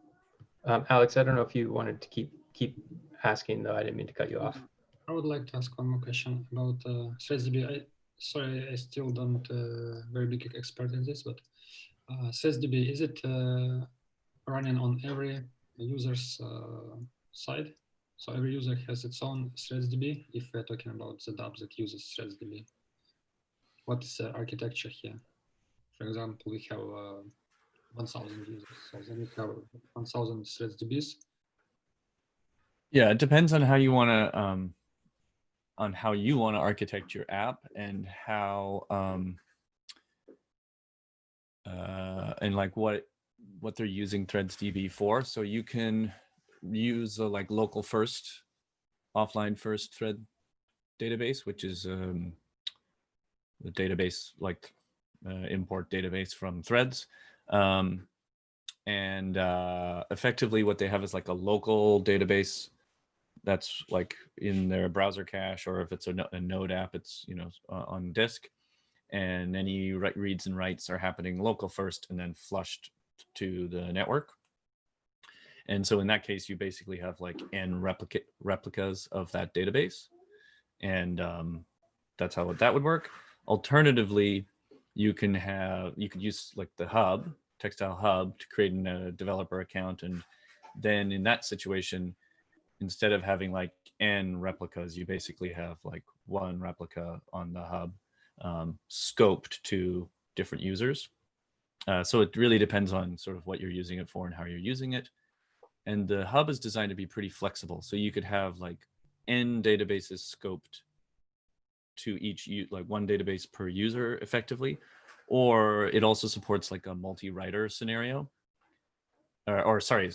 Alex, I don't know if you wanted to keep asking, though. I didn't mean to cut you off. I would like to ask one more question about SysDB. Sorry, I still don't very big expert in this, but SysDB, is it running on every user's side? So every user has its own ThreadsDB. If we're talking about the DApp that uses ThreadsDB, what is the architecture here? For example, we have 1,000 users, so then we have 1,000 ThreadsDBs. Yeah, it depends on how you want to architect your app and how and like what they're using ThreadsDB for. So you can use a like local first, offline first thread database, which is the database like import database from Threads. And effectively what they have is like a local database that's like in their browser cache, or if it's a Node app, it's, you know, on disk, and any reads and writes are happening local first and then flushed to the network. And so in that case, you basically have like n replicas of that database, and that's how that would work. Alternatively, you could use like the hub, Textile hub, to create a developer account, and then in that situation, instead of having like n replicas, you basically have like one replica on the hub, scoped to different users. So it really depends on sort of what you're using it for and how you're using it. And the hub is designed to be pretty flexible. So you could have like n databases scoped to each, like one database per user effectively, or it also supports like a multi-writer scenario, or sorry,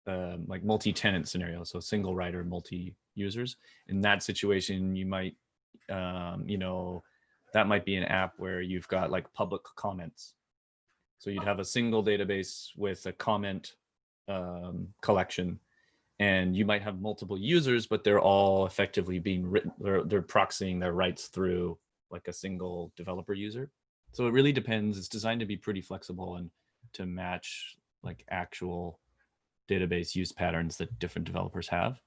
like multi-tenant scenario, so single writer, multi-users. In that situation, you might, you know, that might be an app where you've got like public comments. So you'd have a single database with a comment collection, and you might have multiple users, but they're all effectively being written, they're proxying their writes through like a single developer user. So it really depends. It's designed to be pretty flexible and to match like actual database use patterns that different developers have.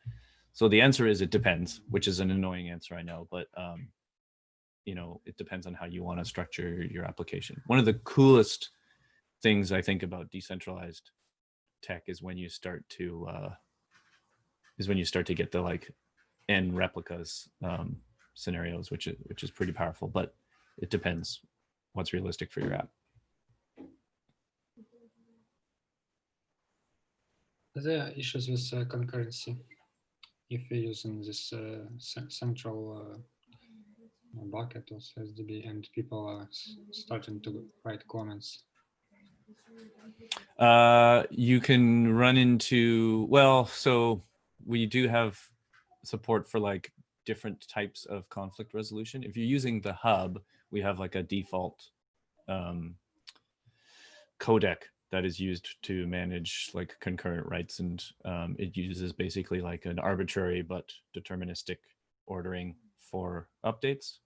So the answer is it depends, which is an annoying answer, I know, but you know, it depends on how you want to structure your application. One of the coolest things I think about decentralized tech is when you start to get the like n replicas scenarios, which is pretty powerful, but it depends what's realistic for your app. Are there issues with concurrency if we're using this central bucket of SysDB and people are starting to write comments? You can run into, well, so we do have support for like different types of conflict resolution. If you're using the hub, we have like a default codec that is used to manage like concurrent writes, and it uses basically like an arbitrary but deterministic ordering for updates.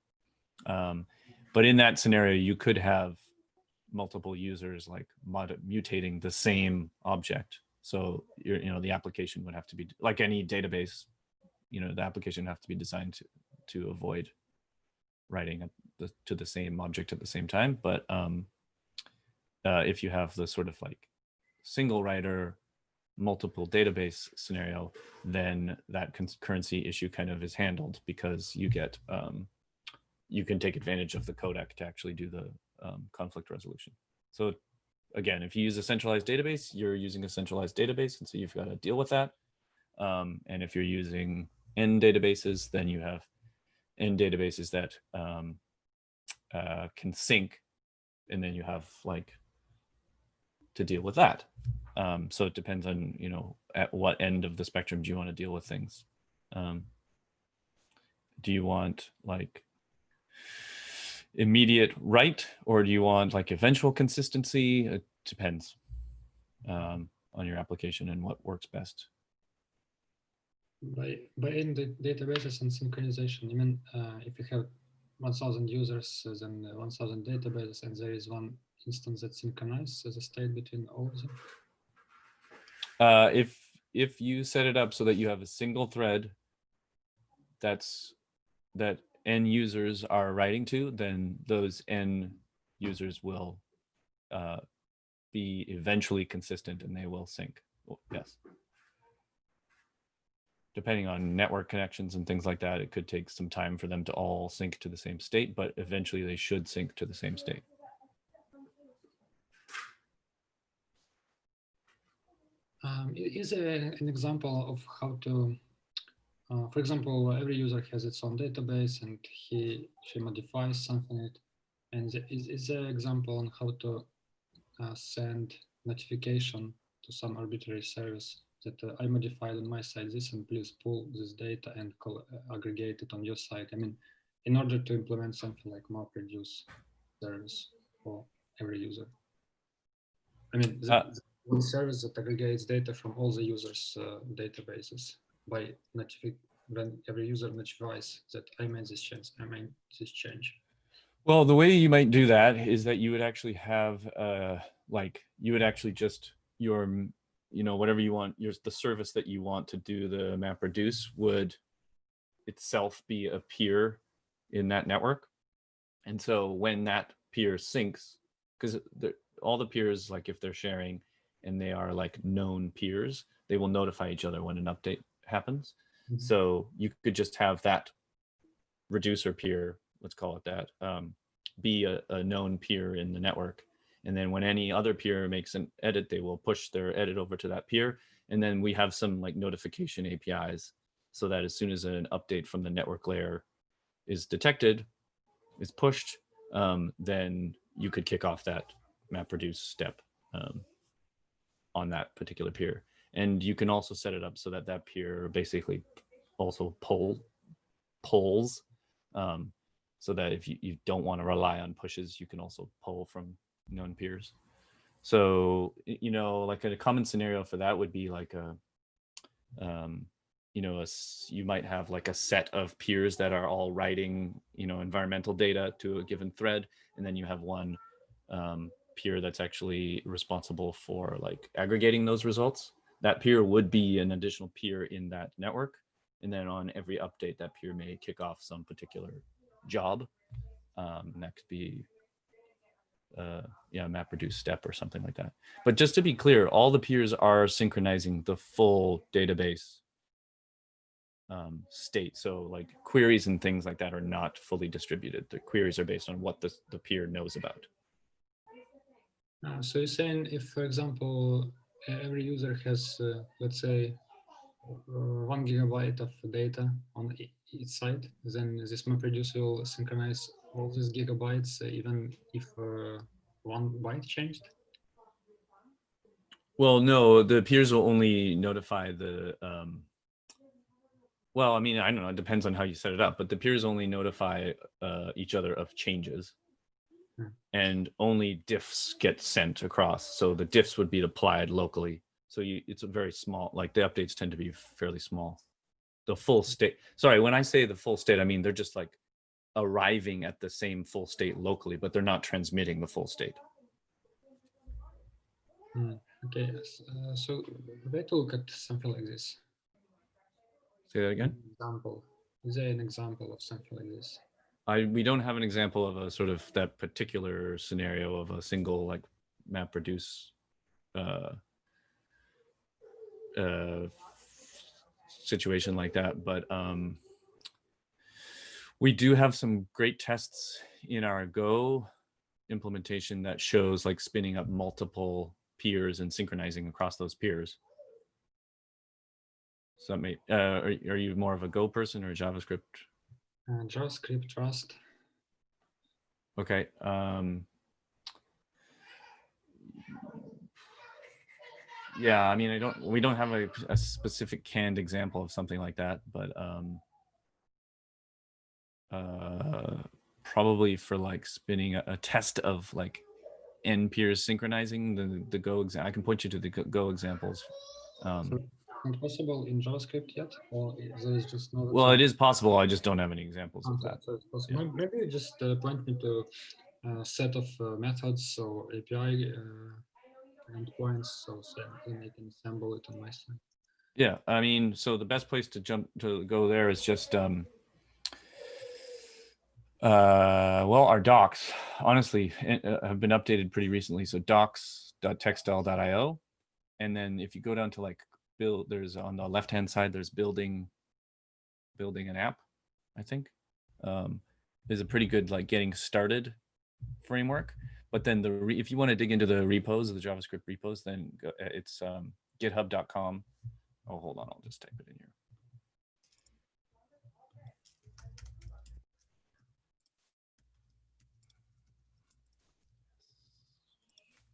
But in that scenario, you could have multiple users like mutating the same object. So you know, the application would have to be like any database the application have to be designed to avoid writing to the same object at the same time. But if you have the sort of like single writer, multiple database scenario, then that concurrency issue kind of is handled, because you get you can take advantage of the codec to actually do the conflict resolution. So again, if you use a centralized database, you're using a centralized database, and so you've got to deal with that. And if you're using N databases, then you have N databases that can sync, and then you have like to deal with that. So it depends on, at what end of the spectrum do you want to deal with things. Do you want like immediate write, or do you want like eventual consistency? It depends on your application and what works best. By in the databases and synchronization, you mean if you have 1,000 users, then 1,000 databases, and there is one instance that synchronizes the state between all of them? If you set it up so that you have a single thread that N users are writing to, then those N users will be eventually consistent, and they will sync. Well, yes. Depending on network connections and things like that, it could take some time for them to all sync to the same state, but eventually they should sync to the same state. Is there an example of how to, for example, every user has its own database and she modifies something in it, and is there an example on how to send notification to some arbitrary service that I modified on my side this, and please pull this data and aggregate it on your side? I mean, in order to implement something like MapReduce service for every user. I mean, the service that aggregates data from all the users' databases by when every user notifies that I made this change. Well, the way you might do that is that you would actually have you would actually just whatever you want, the service that you want to do the MapReduce would itself be a peer in that network. And so when that peer syncs, because all the peers, like if they're sharing and they are like known peers, they will notify each other when an update happens. Mm-hmm. So you could just have that reducer peer, let's call it that, be a known peer in the network. And then when any other peer makes an edit, they will push their edit over to that peer. And then we have some like notification APIs, so that as soon as an update from the network layer is detected, is pushed, then you could kick off that MapReduce step on that particular peer. And you can also set it up so that that peer basically also polls, so that if you don't want to rely on pushes, you can also poll from known peers. So, like a common scenario for that would be like you might have like a set of peers that are all writing, environmental data to a given thread. And then you have one peer that's actually responsible for like aggregating those results. That peer would be an additional peer in that network. And then on every update, that peer may kick off some particular job. And that could be MapReduce step or something like that. But just to be clear, all the peers are synchronizing the full database state. So like queries and things like that are not fully distributed. The queries are based on what the peer knows about. So you're saying if, for example, every user has, let's say, 1 gigabyte of data on each side, then this MapReduce will synchronize all these gigabytes, even if 1 byte changed? Well, no, the peers will only notify the, well, I mean, I don't know, it depends on how you set it up, but the peers only notify each other of changes. And only diffs get sent across. So the diffs would be applied locally. So it's a very small, like the updates tend to be fairly small. The full state, sorry, when I say the full state, I mean, they're just like arriving at the same full state locally, but they're not transmitting the full state. Okay, so way to look at something like this. Say that again. Example. Is there an example of something like this? We don't have an example of a sort of that particular scenario of a single like map reduce situation like that, but we do have some great tests in our Go implementation that shows like spinning up multiple peers and synchronizing across those peers. So that may, are you more of a Go person or a JavaScript? JavaScript Trust. Okay. Yeah, I mean, we don't have a specific canned example of something like that, but probably for like spinning a test of like n peers synchronizing the Go example. I can point you to the Go examples. So not possible in JavaScript yet, or there is just no? Well, it is possible. I just don't have any examples of that. So it's possible. Yeah. Maybe you just point me to a set of methods or API endpoints, so then I can assemble it on my side. Yeah, I mean, so the best place to go there is just well, our docs honestly have been updated pretty recently. So docs.textile.io, and then if you go down to like build, there's on the left hand side there's building an app. I think is a pretty good like getting started framework. But then if you want to dig into the repos, the JavaScript repos, then it's github.com. Oh, hold on, I'll just type it in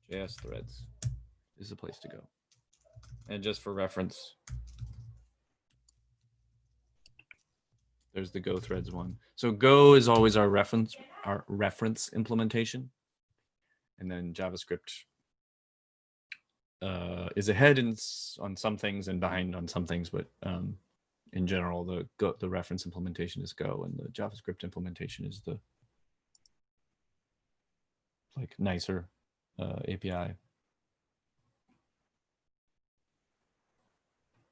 here. JS threads is the place to go. And just for reference, there's the Go threads one. So Go is always our reference implementation. And then JavaScript is ahead on some things and behind on some things, but in general, the reference implementation is Go, and the JavaScript implementation is the like nicer API.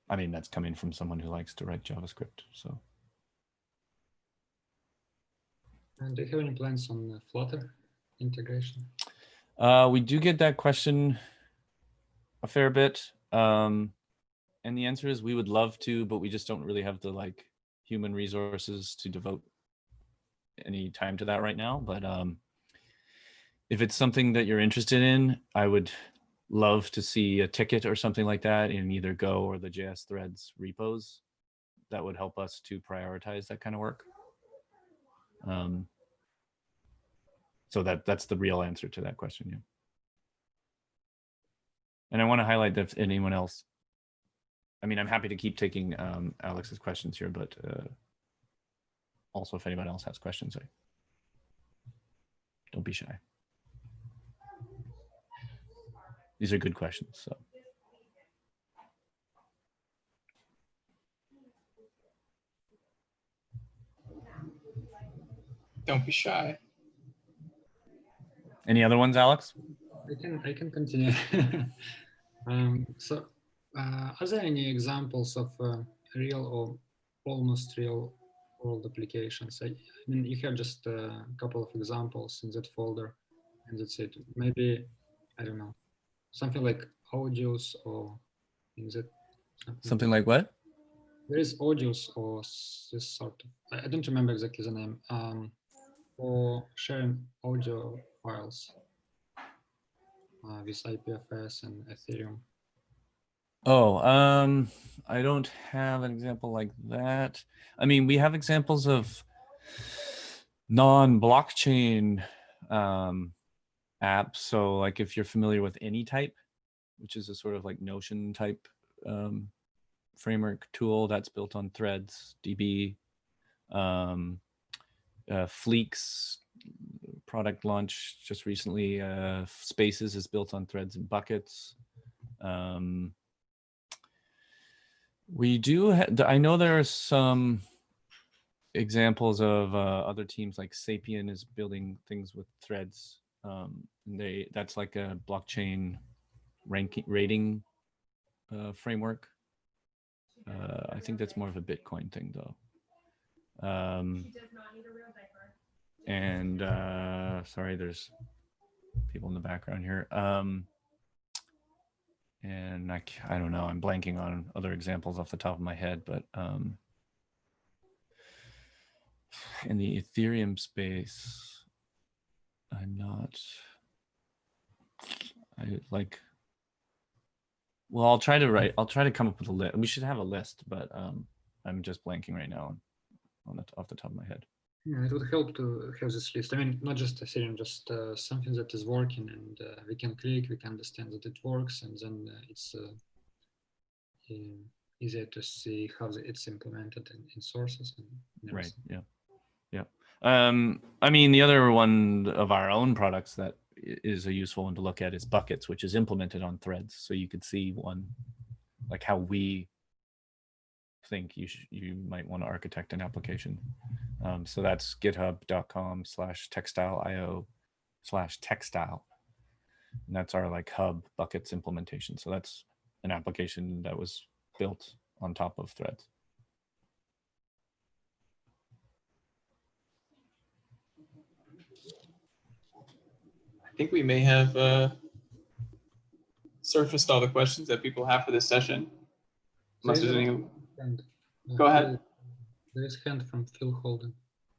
I mean, that's coming from someone who likes to write JavaScript. So. And do you have any plans on Flutter integration? We do get that question a fair bit. And the answer is we would love to, but we just don't really have the like human resources to devote any time to that right now. But if it's something that you're interested in, I would love to see a ticket or something like that in either Go or the JS threads repos. That would help us to prioritize that kind of work. So that's the real answer to that question. Yeah. And I want to highlight that if anyone else, I mean, I'm happy to keep taking Alex's questions here, but also if anyone else has questions, don't be shy. These are good questions. So. Don't be shy. Any other ones, Alex? I can continue. So, are there any examples of real or almost real world applications? I mean, you have just a couple of examples in that folder, and that's it. Maybe, I don't know, something like audios or in that. Something like what? There is audios or this sort of, I don't remember exactly the name, for sharing audio files with IPFS and Ethereum. Oh, I don't have an example like that. I mean, we have examples of non-blockchain apps. So like if you're familiar with AnyType, which is a sort of like Notion type framework tool that's built on Threads, DB, Fleek's product launch just recently, Spaces is built on Threads and Buckets. We do, I know there are some examples of other teams like Sapien is building things with Threads. That's like a blockchain rating framework. I think that's more of a Bitcoin thing though. And sorry, there's people in the background here. And I don't know, I'm blanking on other examples off the top of my head, but in the Ethereum space, well, I'll try to come up with a list. We should have a list, but I'm just blanking right now off the top of my head. Yeah, it would help to have this list. I mean, not just Ethereum, just something that is working, and we can click, we can understand that it works, and then it's easier to see how it's implemented in sources. And right. Yeah. Yeah. I mean, the other one of our own products that is a useful one to look at is buckets, which is implemented on threads. So you could see like how we think you might want to architect an application. So that's github.com/textileio/textile. And that's our like hub buckets implementation. So that's an application that was built on top of threads. I think we may have surfaced all the questions that people have for this session. Unless there's any. Go ahead. There is a hand from Phil Holden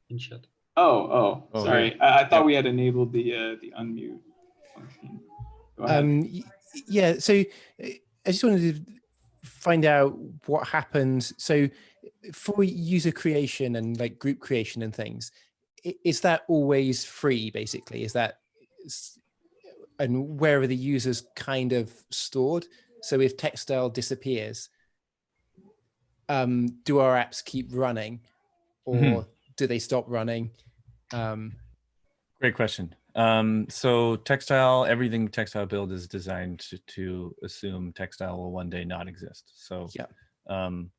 in chat. Oh, sorry. Yeah. I thought we had enabled the unmute function. Go ahead. Yeah, so I just wanted to find out what happens. So for user creation and like group creation and things, is that always free basically? And where are the users kind of stored? So if Textile disappears, do our apps keep running, or do they stop running? Great question. So everything Textile build is designed to assume Textile will one day not exist. So yeah. And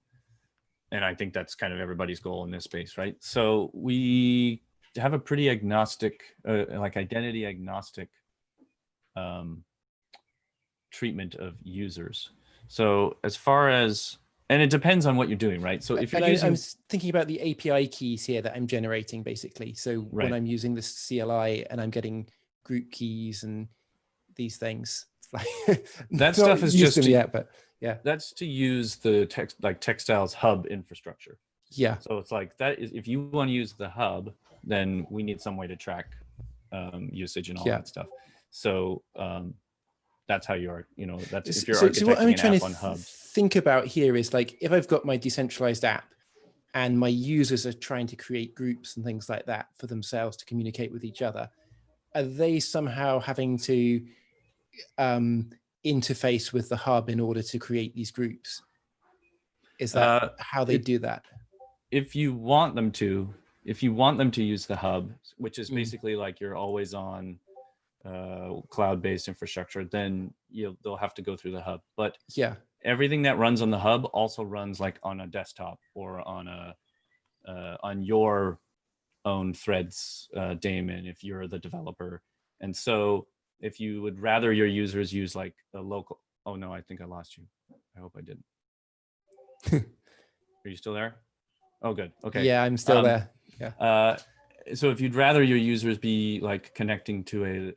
I think that's kind of everybody's goal in this space, right? So we have a pretty agnostic, like identity agnostic treatment of users. So as far as, and it depends on what you're doing, right? So if you're I'm thinking about the API keys here that I'm generating basically. So when I'm using this CLI and I'm getting group keys and these things, that stuff is just yet, but yeah, that's to use the Textile's hub infrastructure. Yeah. So it's like that is, if you want to use the hub, then we need some way to track usage and all that stuff. So that's how you are, that's if you're architecting what I'm trying an app to on hubs. Think about here is like, if I've got my decentralized app and my users are trying to create groups and things like that for themselves to communicate with each other, are they somehow having to interface with the hub in order to create these groups? Is that how they do that? If you want them to use the hub, which is basically like you're always on cloud-based infrastructure, then they'll have to go through the hub. But yeah, everything that runs on the hub also runs like on a desktop or on your own threads daemon if you're the developer. And so if you would rather your users use like a local, oh no, I think I lost you. I hope I didn't. Are you still there? Oh, good. Okay. Yeah, I'm still there. Yeah. So if you'd rather your users be like connecting to a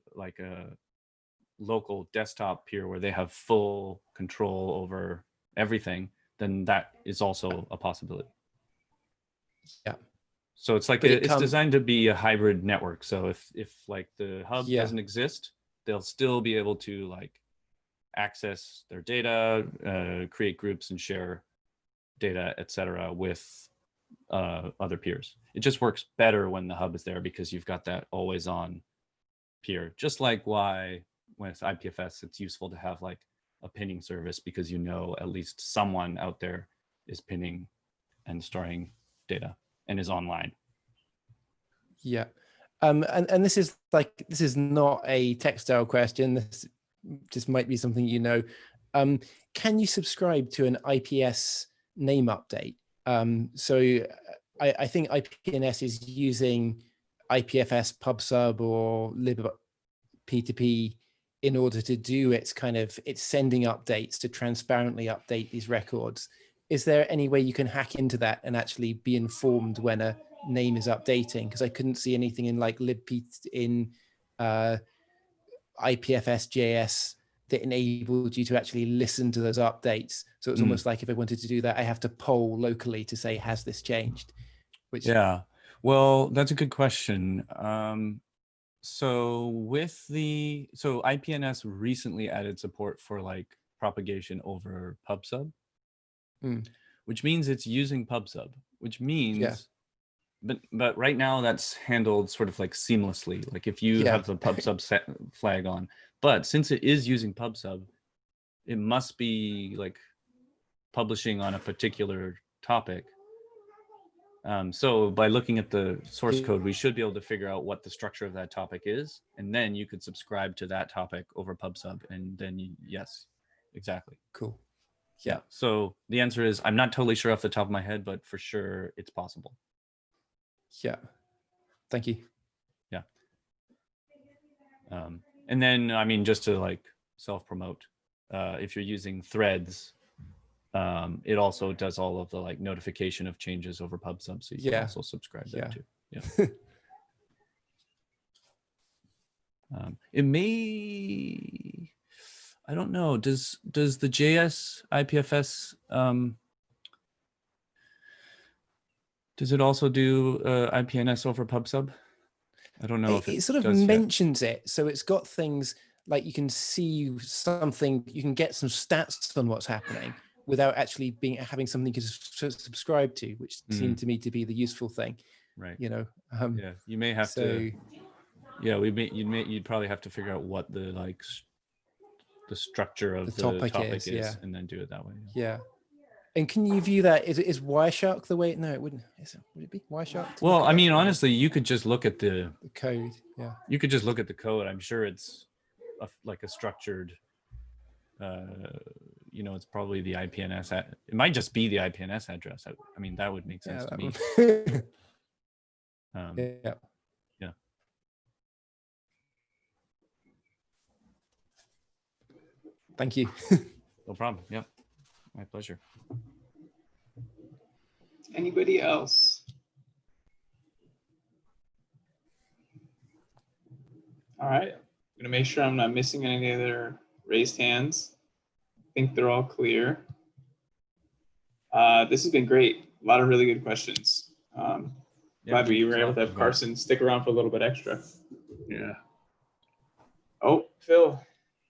local desktop peer where they have full control over everything, then that is also a possibility. Yeah. So it's like it's designed to be a hybrid network. So if like the hub doesn't exist, they'll still be able to like access their data, create groups and share data, etc. with other peers. It just works better when the hub is there because you've got that always on peer. Just like why when it's IPFS, it's useful to have like a pinning service because at least someone out there is pinning and storing data and is online. Yeah. And this is not a Textile question. This just might be something can you subscribe to an IPS name update? So I think IPNS is using IPFS PubSub or libp2p in order to do its sending updates to transparently update these records. is there any way you can hack into that and actually be informed when a name is updating? Because I couldn't see anything in like libp in IPFS JS that enabled you to actually listen to those updates. So it's almost like if I wanted to do that, I have to poll locally to say, has this changed? Which Yeah, well, that's a good question. So IPNS recently added support for like propagation over PubSub, which means it's using PubSub, which means, but right now that's handled sort of like seamlessly. Like if you have the PubSub flag on, but since it is using PubSub, it must be like publishing on a particular topic. So by looking at the source code, we should be able to figure out what the structure of that topic is. And then you could subscribe to that topic over PubSub. And then yes, exactly. Cool. Yeah. So the answer is, I'm not totally sure off the top of my head, but for sure it's possible. Yeah. Thank you. Yeah. And then, I mean, just to like self-promote, if you're using Threads, it also does all of the like notification of changes over PubSub, so you can also subscribe there too. Yeah. It may, I don't know. Does the JS IPFS does it also do IPNS over PubSub? I don't know if it sort of mentions it. So it's got things like you can see something, you can get some stats on what's happening without actually having something to subscribe to, which seemed to me to be the useful thing. Right. You know. Yeah, you may have to. Yeah, you'd probably have to figure out what the like the structure of the topic is, and then do it that way. Yeah. And can you view that? Is Wireshark the way? No, it wouldn't. Would it be Wireshark? Well, I mean, honestly, you could just look at the code. Yeah. You could just look at the code. I'm sure it's like a structured. You know, it's probably the IPNS. It might just be the IPNS address. I mean, that would make sense to me. Yeah. Thank you. No problem. Yep. My pleasure. Anybody else? All right. I'm going to make sure I'm not missing any other raised hands. I think they're all clear. This has been great. A lot of really good questions. Glad we were able to have Carson stick around for a little bit extra. Yeah. Oh, Phil,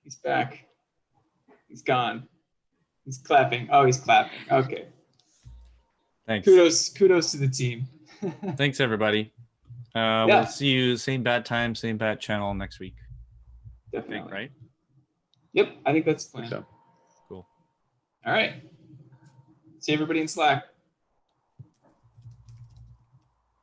he's back. He's gone. He's clapping. Oh, he's clapping. Okay. Thanks. Kudos to the team. Thanks, everybody. We'll see you same bad time, same bad channel next week. Definitely. I think, right? Yep, I think that's the plan. Cool. All right. See everybody in Slack.